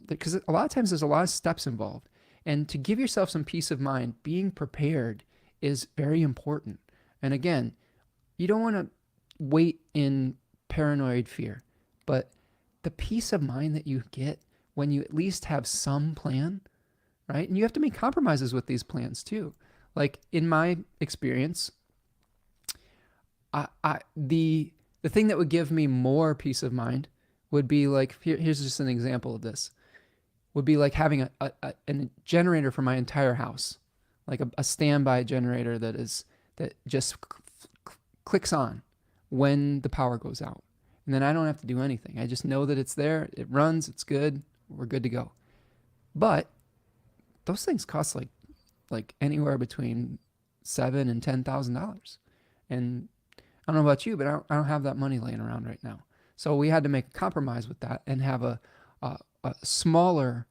because a lot of times there's a lot of steps involved. And to give yourself some peace of mind, being prepared is very important. And again, you don't want to wait in paranoid fear, but the peace of mind that you get when you at least have some plan, right? And you have to make compromises with these plans too. Like in my experience, the thing that would give me more peace of mind would be like, here's just an example of this, would be like having a generator for my entire house, like a standby generator that just clicks on when the power goes out. And then I don't have to do anything. I just know that it's there, it runs, it's good, we're good to go. But those things cost like anywhere between $7,000 and $10,000. And I don't know about you, but I don't have that money laying around right now. So we had to make a compromise with that and have a smaller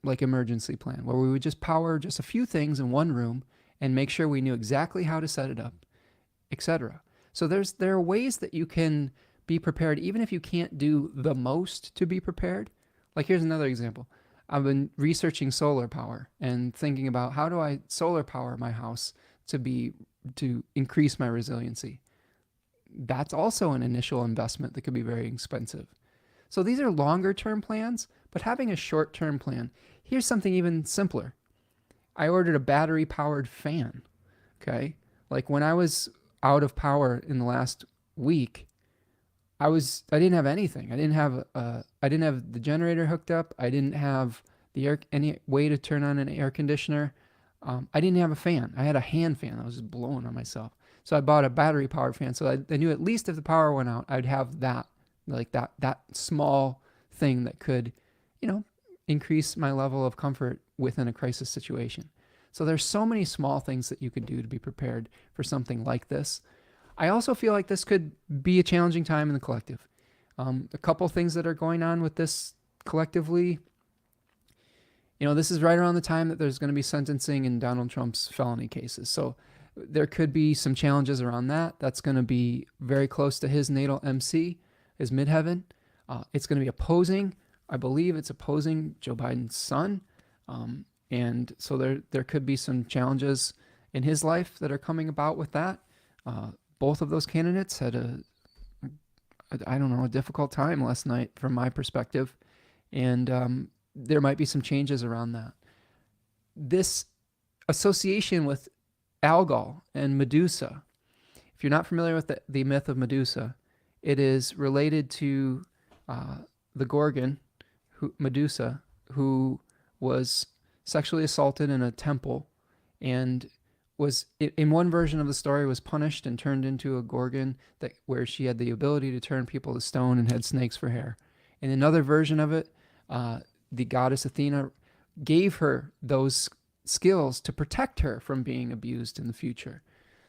like emergency plan where we would just power just a few things in one room and make sure we knew exactly how to set it up, etc. So there are ways that you can be prepared even if you can't do the most to be prepared. Like here's another example. I've been researching solar power and thinking about how do I solar power my house to increase my resiliency. That's also an initial investment that could be very expensive. So these are longer term plans, but having a short term plan. Here's something even simpler. I ordered a battery powered fan. Okay. Like when I was out of power in the last week, I didn't have anything. I didn't have the generator hooked up. I didn't have any way to turn on an air conditioner. I didn't have a fan. I had a hand fan. I was just blowing on myself. So I bought a battery powered fan. So I knew at least if the power went out, I'd have that, like that small thing that could, increase my level of comfort within a crisis situation. So there's so many small things that you could do to be prepared for something like this. I also feel like this could be a challenging time in the collective. A couple things that are going on with this collectively. This is right around the time that there's going to be sentencing in Donald Trump's felony cases. So there could be some challenges around that. That's going to be very close to his natal MC, his midheaven. It's going to be opposing, I believe it's opposing Joe Biden's son. And so there could be some challenges in his life that are coming about with that. Both of those candidates had a difficult time last night from my perspective. And there might be some changes around that. This association with Algol and Medusa, if you're not familiar with the myth of Medusa, it is related to the Gorgon, Medusa, who was sexually assaulted in a temple and was, in one version of the story, was punished and turned into a Gorgon where she had the ability to turn people to stone and had snakes for hair. In another version of it, the goddess Athena gave her those skills to protect her from being abused in the future.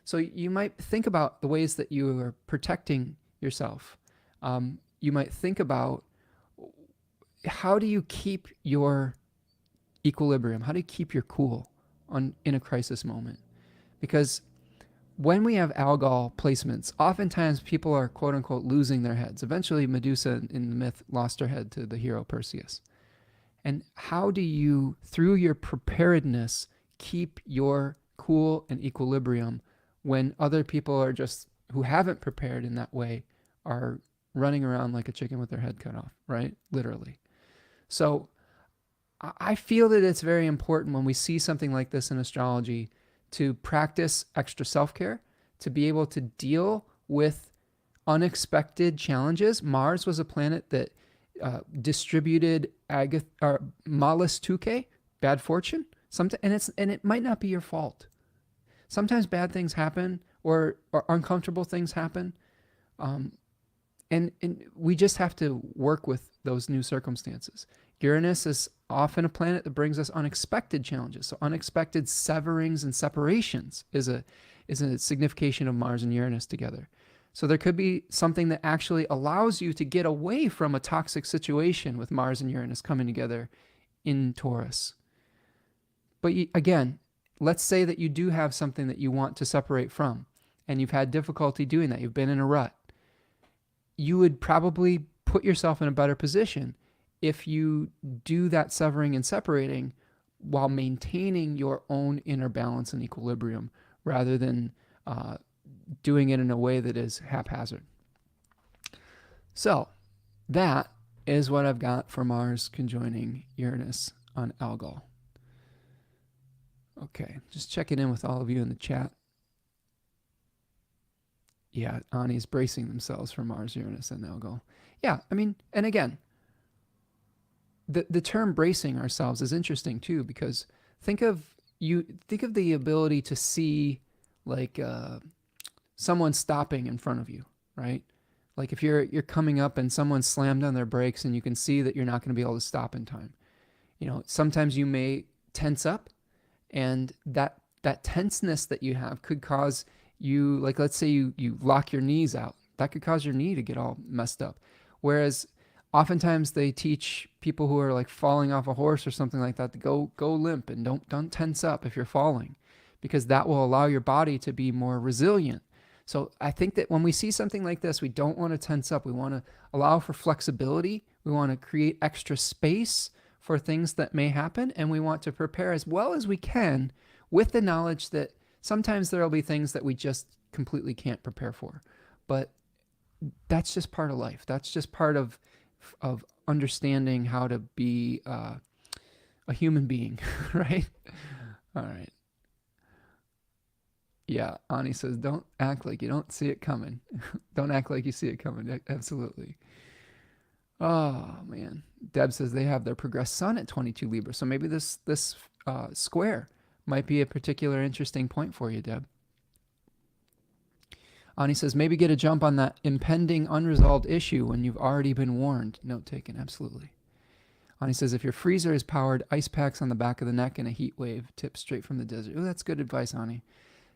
So you might think about the ways that you are protecting yourself. You might think about, how do you keep your equilibrium? How do you keep your cool in a crisis moment? Because when we have Algol placements, oftentimes people are quote unquote losing their heads. Eventually Medusa in the myth lost her head to the hero Perseus. And how do you, through your preparedness, keep your cool and equilibrium when other people are just, who haven't prepared in that way, are running around like a chicken with their head cut off, right? Literally. So I feel that it's very important when we see something like this in astrology to practice extra self-care, to be able to deal with unexpected challenges. Mars was a planet that distributed malus tuque, bad fortune, and it might not be your fault. Sometimes bad things happen or uncomfortable things happen, and we just have to work with those new circumstances. Uranus is often a planet that brings us unexpected challenges. So unexpected severings and separations is a signification of Mars and Uranus together. So there could be something that actually allows you to get away from a toxic situation with Mars and Uranus coming together in Taurus. But again, let's say that you do have something that you want to separate from, and you've had difficulty doing that. You've been in a rut. You would probably put yourself in a better position if you do that severing and separating while maintaining your own inner balance and equilibrium, rather than doing it in a way that is haphazard. So that is what I've got for Mars conjoining Uranus on Algol. Okay, just checking in with all of you in the chat. Yeah, Ani's bracing themselves for Mars, Uranus, and Algol. Yeah, I mean, and again, the term bracing ourselves is interesting too, because think of the ability to see like someone stopping in front of you, right? Like if you're coming up and someone slammed on their brakes and you can see that you're not going to be able to stop in time. Sometimes you may tense up, and that tenseness that you have could cause you, like let's say you lock your knees out. That could cause your knee to get all messed up. Whereas oftentimes they teach people who are like falling off a horse or something like that to go limp and don't tense up if you're falling, because that will allow your body to be more resilient. So I think that when we see something like this, we don't want to tense up. We want to allow for flexibility. We want to create extra space for things that may happen, and we want to prepare as well as we can with the knowledge that sometimes there will be things that we just completely can't prepare for. But that's just part of life. That's just part of understanding how to be a human being, right? All right. Yeah, Ani says, don't act like you don't see it coming. Don't act like you see it coming. Absolutely. Oh, man. Deb says they have their progressed sun at 22 Libra. So maybe this square might be a particular interesting point for you, Deb. Ani says, maybe get a jump on that impending unresolved issue when you've already been warned. Note taken, absolutely. Ani says, if your freezer is powered, ice packs on the back of the neck and a heat wave tip straight from the desert. Oh, that's good advice, Ani.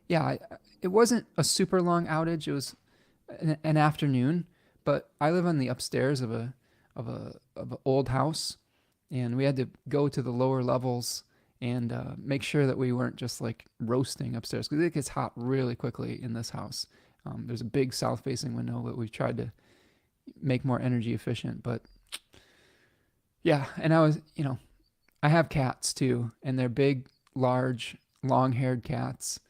Yeah, it wasn't a super long outage. It was an afternoon, but I live on the upstairs of an old house, and we had to go to the lower levels and make sure that we weren't just like roasting upstairs, because it gets hot really quickly in this house. There's a big south-facing window that we've tried to make more energy efficient, but yeah. And I have cats too, and they're big, large, long-haired cats.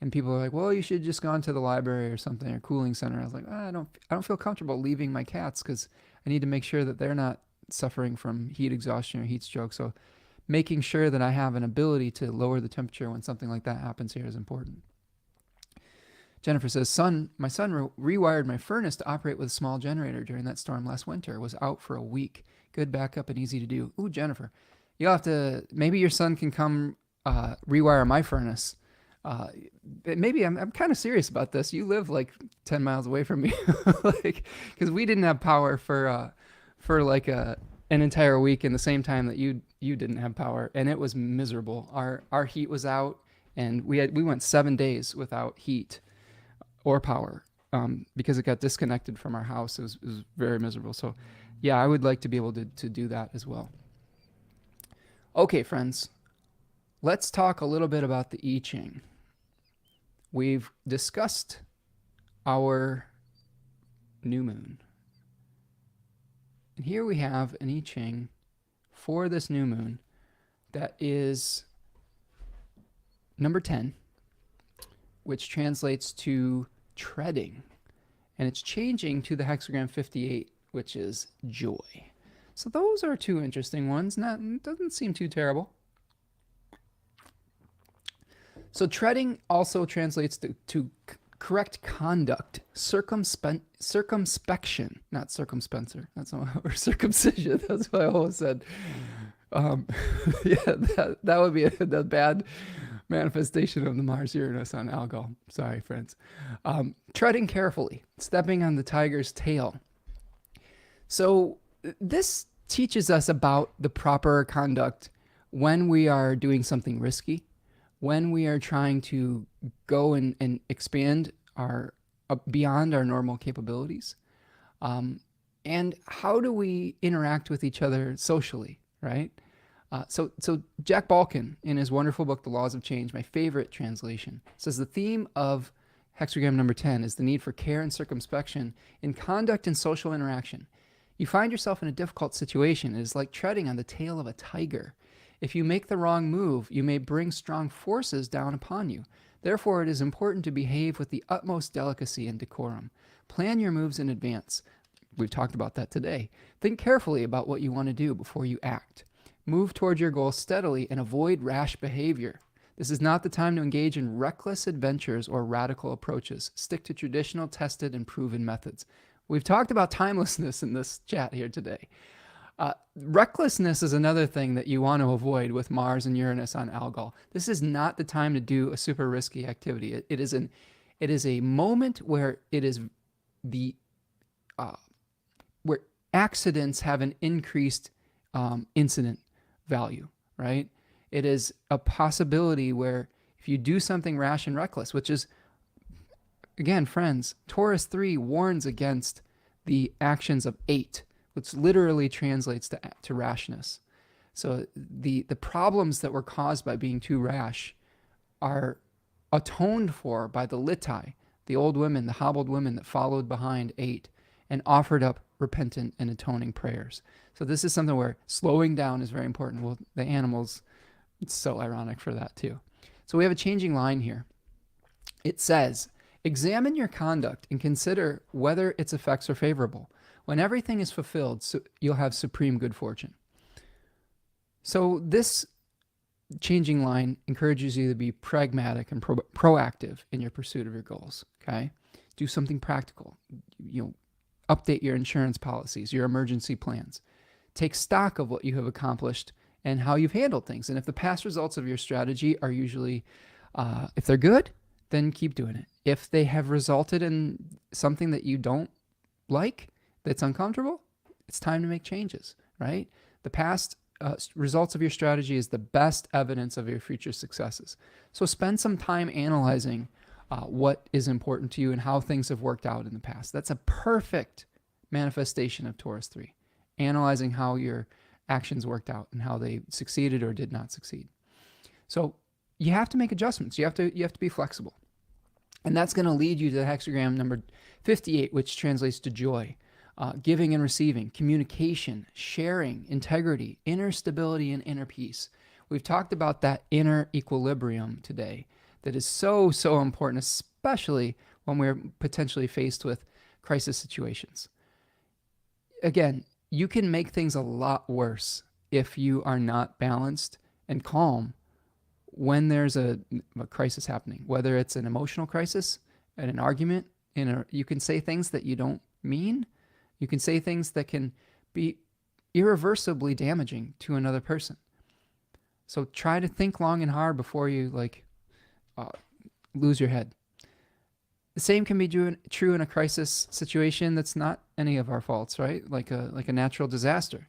And people are like, well, you should just gone to the library or something, or cooling center. I was like, I don't feel comfortable leaving my cats, because I need to make sure that they're not suffering from heat exhaustion or heat stroke. So making sure that I have an ability to lower the temperature when something like that happens here is important. Jennifer says, my son rewired my furnace to operate with a small generator during that storm last winter. Was out for a week. Good backup and easy to do. Ooh, Jennifer, you'll have to, maybe your son can come rewire my furnace. Maybe I'm kind of serious about this. You live like 10 miles away from me, like, because we didn't have power for like an entire week in the same time that you didn't have power, and it was miserable. Our heat was out, and we went 7 days without heat or power because it got disconnected from our house. It was very miserable. So yeah, I would like to be able to do that as well. Okay, friends, let's talk a little bit about the I-Ching. We've discussed our new moon. And here we have an I-Ching for this new moon that is number 10, which translates to treading. And it's changing to the hexagram 58, which is joy. So those are two interesting ones. Doesn't seem too terrible. So treading also translates to correct conduct, circumspection, not circumspencer. That's not, or circumcision. That's what I always said. Yeah, that would be the bad manifestation of the Mars-Uranus on Algol. Sorry, friends. Treading carefully, stepping on the tiger's tail. So this teaches us about the proper conduct when we are doing something risky, when we are trying to go and expand beyond our normal capabilities, and how do we interact with each other socially, right? So Jack Balkin, in his wonderful book, The Laws of Change, my favorite translation, says the theme of hexagram number 10 is the need for care and circumspection in conduct and social interaction. You find yourself in a difficult situation. It is like treading on the tail of a tiger. If you make the wrong move, you may bring strong forces down upon you. Therefore, it is important to behave with the utmost delicacy and decorum. Plan your moves in advance. We've talked about that today. Think carefully about what you want to do before you act. Move toward your goal steadily and avoid rash behavior. This is not the time to engage in reckless adventures or radical approaches. Stick to traditional, tested, and proven methods. We've talked about timelessness in this chat here today. Recklessness is another thing that you want to avoid with Mars and Uranus on Algol. This is not the time to do a super risky activity. It is a moment where it is where accidents have an increased incident value, right? It is a possibility where if you do something rash and reckless, which is, again, friends, Taurus 3 warns against the actions of 8, which literally translates to rashness. So the problems that were caused by being too rash are atoned for by the Litai, the old women, the hobbled women that followed behind 8 and offered up repentant and atoning prayers. So this is something where slowing down is very important. Well, the animals, it's so ironic for that too. So we have a changing line here. It says, examine your conduct and consider whether its effects are favorable. When everything is fulfilled, so you'll have supreme good fortune. So this changing line encourages you to be pragmatic and proactive in your pursuit of your goals, okay? Do something practical. Update your insurance policies, your emergency plans. Take stock of what you have accomplished and how you've handled things. And if the past results of your strategy are usually, if they're good, then keep doing it. If they have resulted in something that you don't like, that's uncomfortable, it's time to make changes, right? The past results of your strategy is the best evidence of your future successes. So spend some time analyzing what is important to you and how things have worked out in the past. That's a perfect manifestation of Taurus 3, analyzing how your actions worked out and how they succeeded or did not succeed. So you have to make adjustments. You have to be flexible. And that's going to lead you to the hexagram number 58, which translates to joy, giving and receiving, communication, sharing, integrity, inner stability, and inner peace. We've talked about that inner equilibrium today that is so, so important, especially when we're potentially faced with crisis situations. Again, you can make things a lot worse if you are not balanced and calm when there's a crisis happening, whether it's an emotional crisis, an argument, you can say things that you don't mean. You can say things that can be irreversibly damaging to another person. So try to think long and hard before you lose your head. The same can be true in a crisis situation that's not any of our faults, right? Like a natural disaster.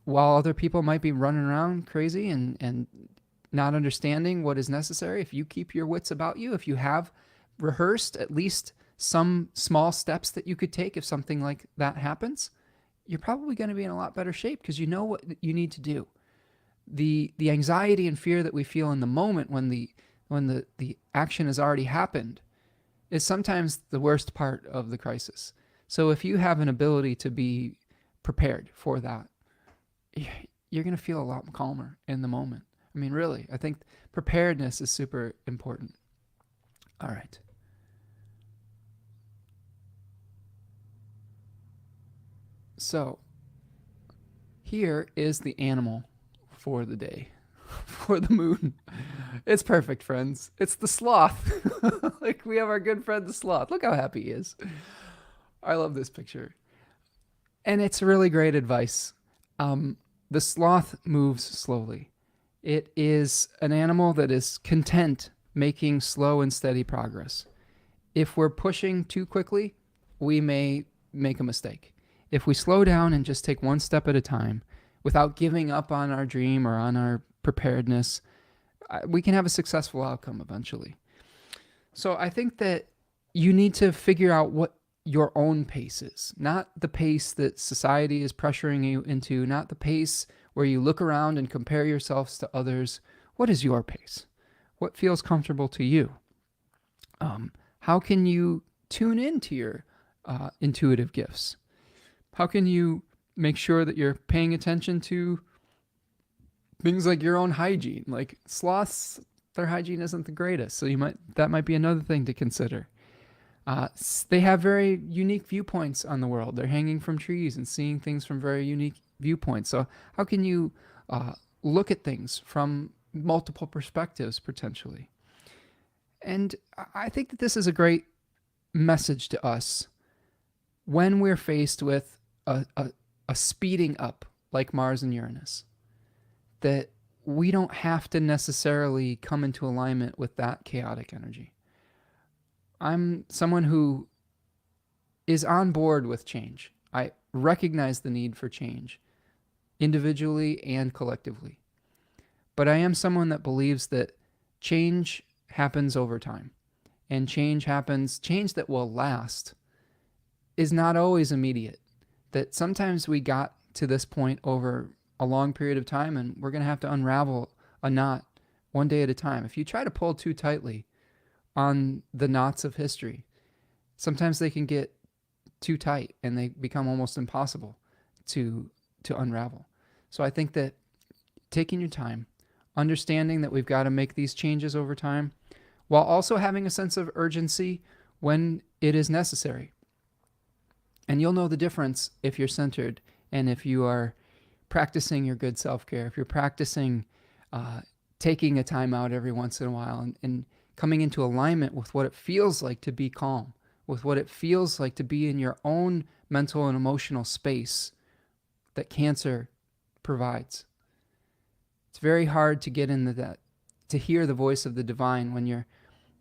While other people might be running around crazy and not understanding what is necessary, if you keep your wits about you, if you have rehearsed at least some small steps that you could take if something like that happens, you're probably going to be in a lot better shape because you know what you need to do. The anxiety and fear that we feel in the moment when the action has already happened is sometimes the worst part of the crisis. So if you have an ability to be prepared for that, you're going to feel a lot calmer in the moment. I mean, really, I think preparedness is super important. All right. So here is the animal for the day, for the moon. It's perfect, friends. It's the sloth. Like we have our good friend, the sloth. Look how happy he is. I love this picture. And it's really great advice. The sloth moves slowly. It is an animal that is content making slow and steady progress. If we're pushing too quickly, we may make a mistake. If we slow down and just take one step at a time without giving up on our dream or on our preparedness, we can have a successful outcome eventually. So I think that you need to figure out what your own pace is, not the pace that society is pressuring you into, not the pace where you look around and compare yourselves to others. What is your pace? What feels comfortable to you? How can you tune into your intuitive gifts? How can you make sure that you're paying attention to things like your own hygiene? Like sloths, their hygiene isn't the greatest, so that might be another thing to consider. They have very unique viewpoints on the world. They're hanging from trees and seeing things from very unique viewpoints. So how can you look at things from multiple perspectives potentially? And I think that this is a great message to us when we're faced with a speeding up like Mars and Uranus, that we don't have to necessarily come into alignment with that chaotic energy. I'm someone who is on board with change. I recognize the need for change, individually and collectively. But I am someone that believes that change happens over time. And change that will last is not always immediate. That sometimes we got to this point over a long period of time and we're going to have to unravel a knot one day at a time. If you try to pull too tightly on the knots of history, sometimes they can get too tight and they become almost impossible to unravel. So I think that taking your time, understanding that we've got to make these changes over time, while also having a sense of urgency when it is necessary. And you'll know the difference if you're centered and if you are practicing your good self-care, if you're practicing taking a time out every once in a while and coming into alignment with what it feels like to be calm, with what it feels like to be in your own mental and emotional space that Cancer provides. It's very hard to get into that, to hear the voice of the divine when you're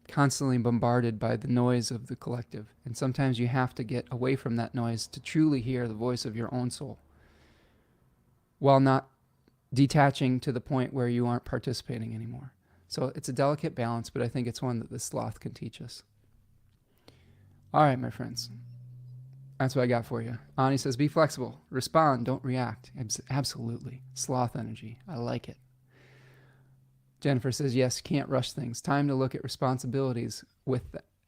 constantly bombarded by the noise of the collective. And sometimes you have to get away from that noise to truly hear the voice of your own soul. while not detaching to the point where you aren't participating anymore. So it's a delicate balance, but I think it's one that the sloth can teach us. All right, my friends. That's what I got for you. Ani says, be flexible. Respond, don't react. Absolutely. Sloth energy. I like it. Jennifer says, yes, can't rush things. Time to look at responsibilities with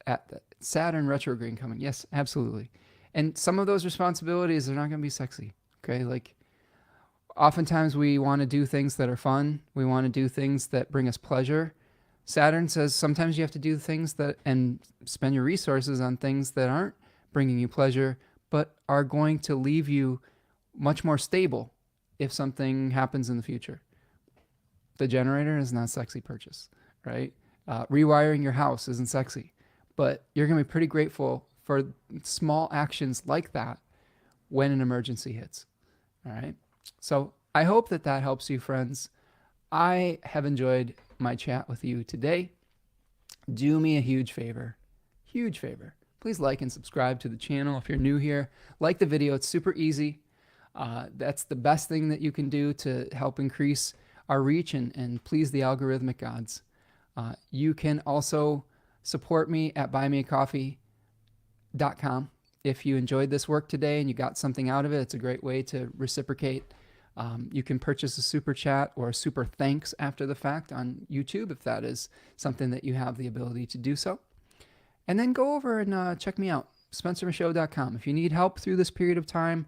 at the Saturn retrograde coming. Yes, absolutely. And some of those responsibilities are not going to be sexy. Okay, like oftentimes we want to do things that are fun. We want to do things that bring us pleasure. Saturn says sometimes you have to do things that and spend your resources on things that aren't bringing you pleasure, but are going to leave you much more stable if something happens in the future. The generator is not a sexy purchase, right? Rewiring your house isn't sexy, but you're going to be pretty grateful for small actions like that when an emergency hits. All right. So I hope that that helps you, friends. I have enjoyed my chat with you today. Do me a huge favor. Please like and subscribe to the channel if you're new here. Like the video. It's super easy. That's the best thing that you can do to help increase our reach and please the algorithmic gods. You can also support me at buymeacoffee.com. If you enjoyed this work today and you got something out of it, it's a great way to reciprocate. You can purchase a super chat or a super thanks after the fact on YouTube if that is something that you have the ability to do so. And then go over and check me out, spencermichaud.com. If you need help through this period of time,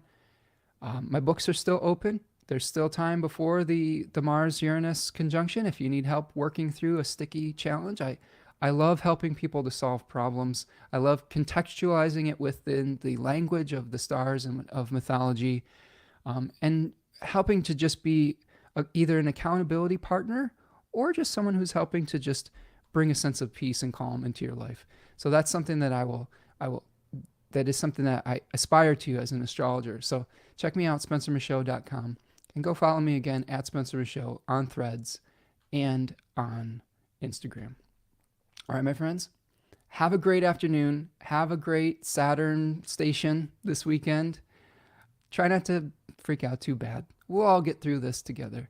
my books are still open. There's still time before the Mars-Uranus conjunction. If you need help working through a sticky challenge, I love helping people to solve problems. I love contextualizing it within the language of the stars and of mythology, and helping to just be either an accountability partner or just someone who's helping to just bring a sense of peace and calm into your life. So that's something that that is something that I aspire to as an astrologer. So check me out, spencermichaud.com, and go follow me again at Spencer Michaud on Threads and on Instagram. All right, my friends, have a great afternoon. Have a great Saturn station this weekend. Try not to freak out too bad. We'll all get through this together.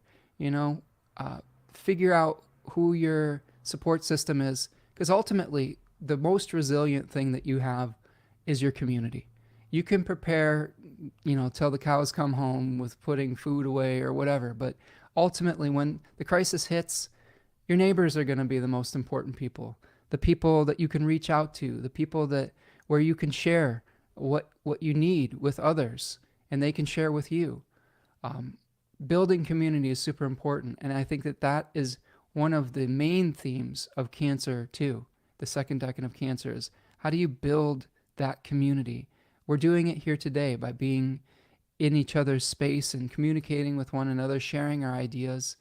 Figure out who your support system is, because ultimately the most resilient thing that you have is your community. You can prepare, till the cows come home with putting food away or whatever, but ultimately when the crisis hits, your neighbors are going to be the most important people. The people that you can reach out to, the people where you can share what you need with others and they can share with you. Building community is super important, and I think that is one of the main themes of Cancer too. The second decan of Cancer is how do you build that community? We're doing it here today by being in each other's space and communicating with one another, sharing our ideas.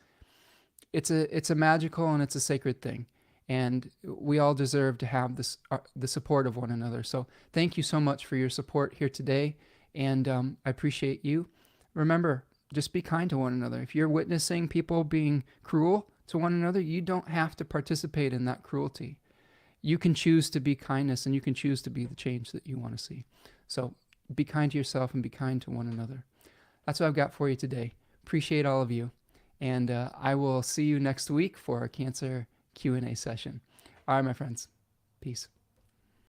It's a magical and it's a sacred thing, and we all deserve to have the support of one another. So thank you so much for your support here today, and I appreciate you. Remember, just be kind to one another. If you're witnessing people being cruel to one another, you don't have to participate in that cruelty. You can choose to be kindness, and you can choose to be the change that you want to see. So be kind to yourself and be kind to one another. That's what I've got for you today. Appreciate all of you. And I will see you next week for a Cancer Q&A session. All right, my friends. Peace.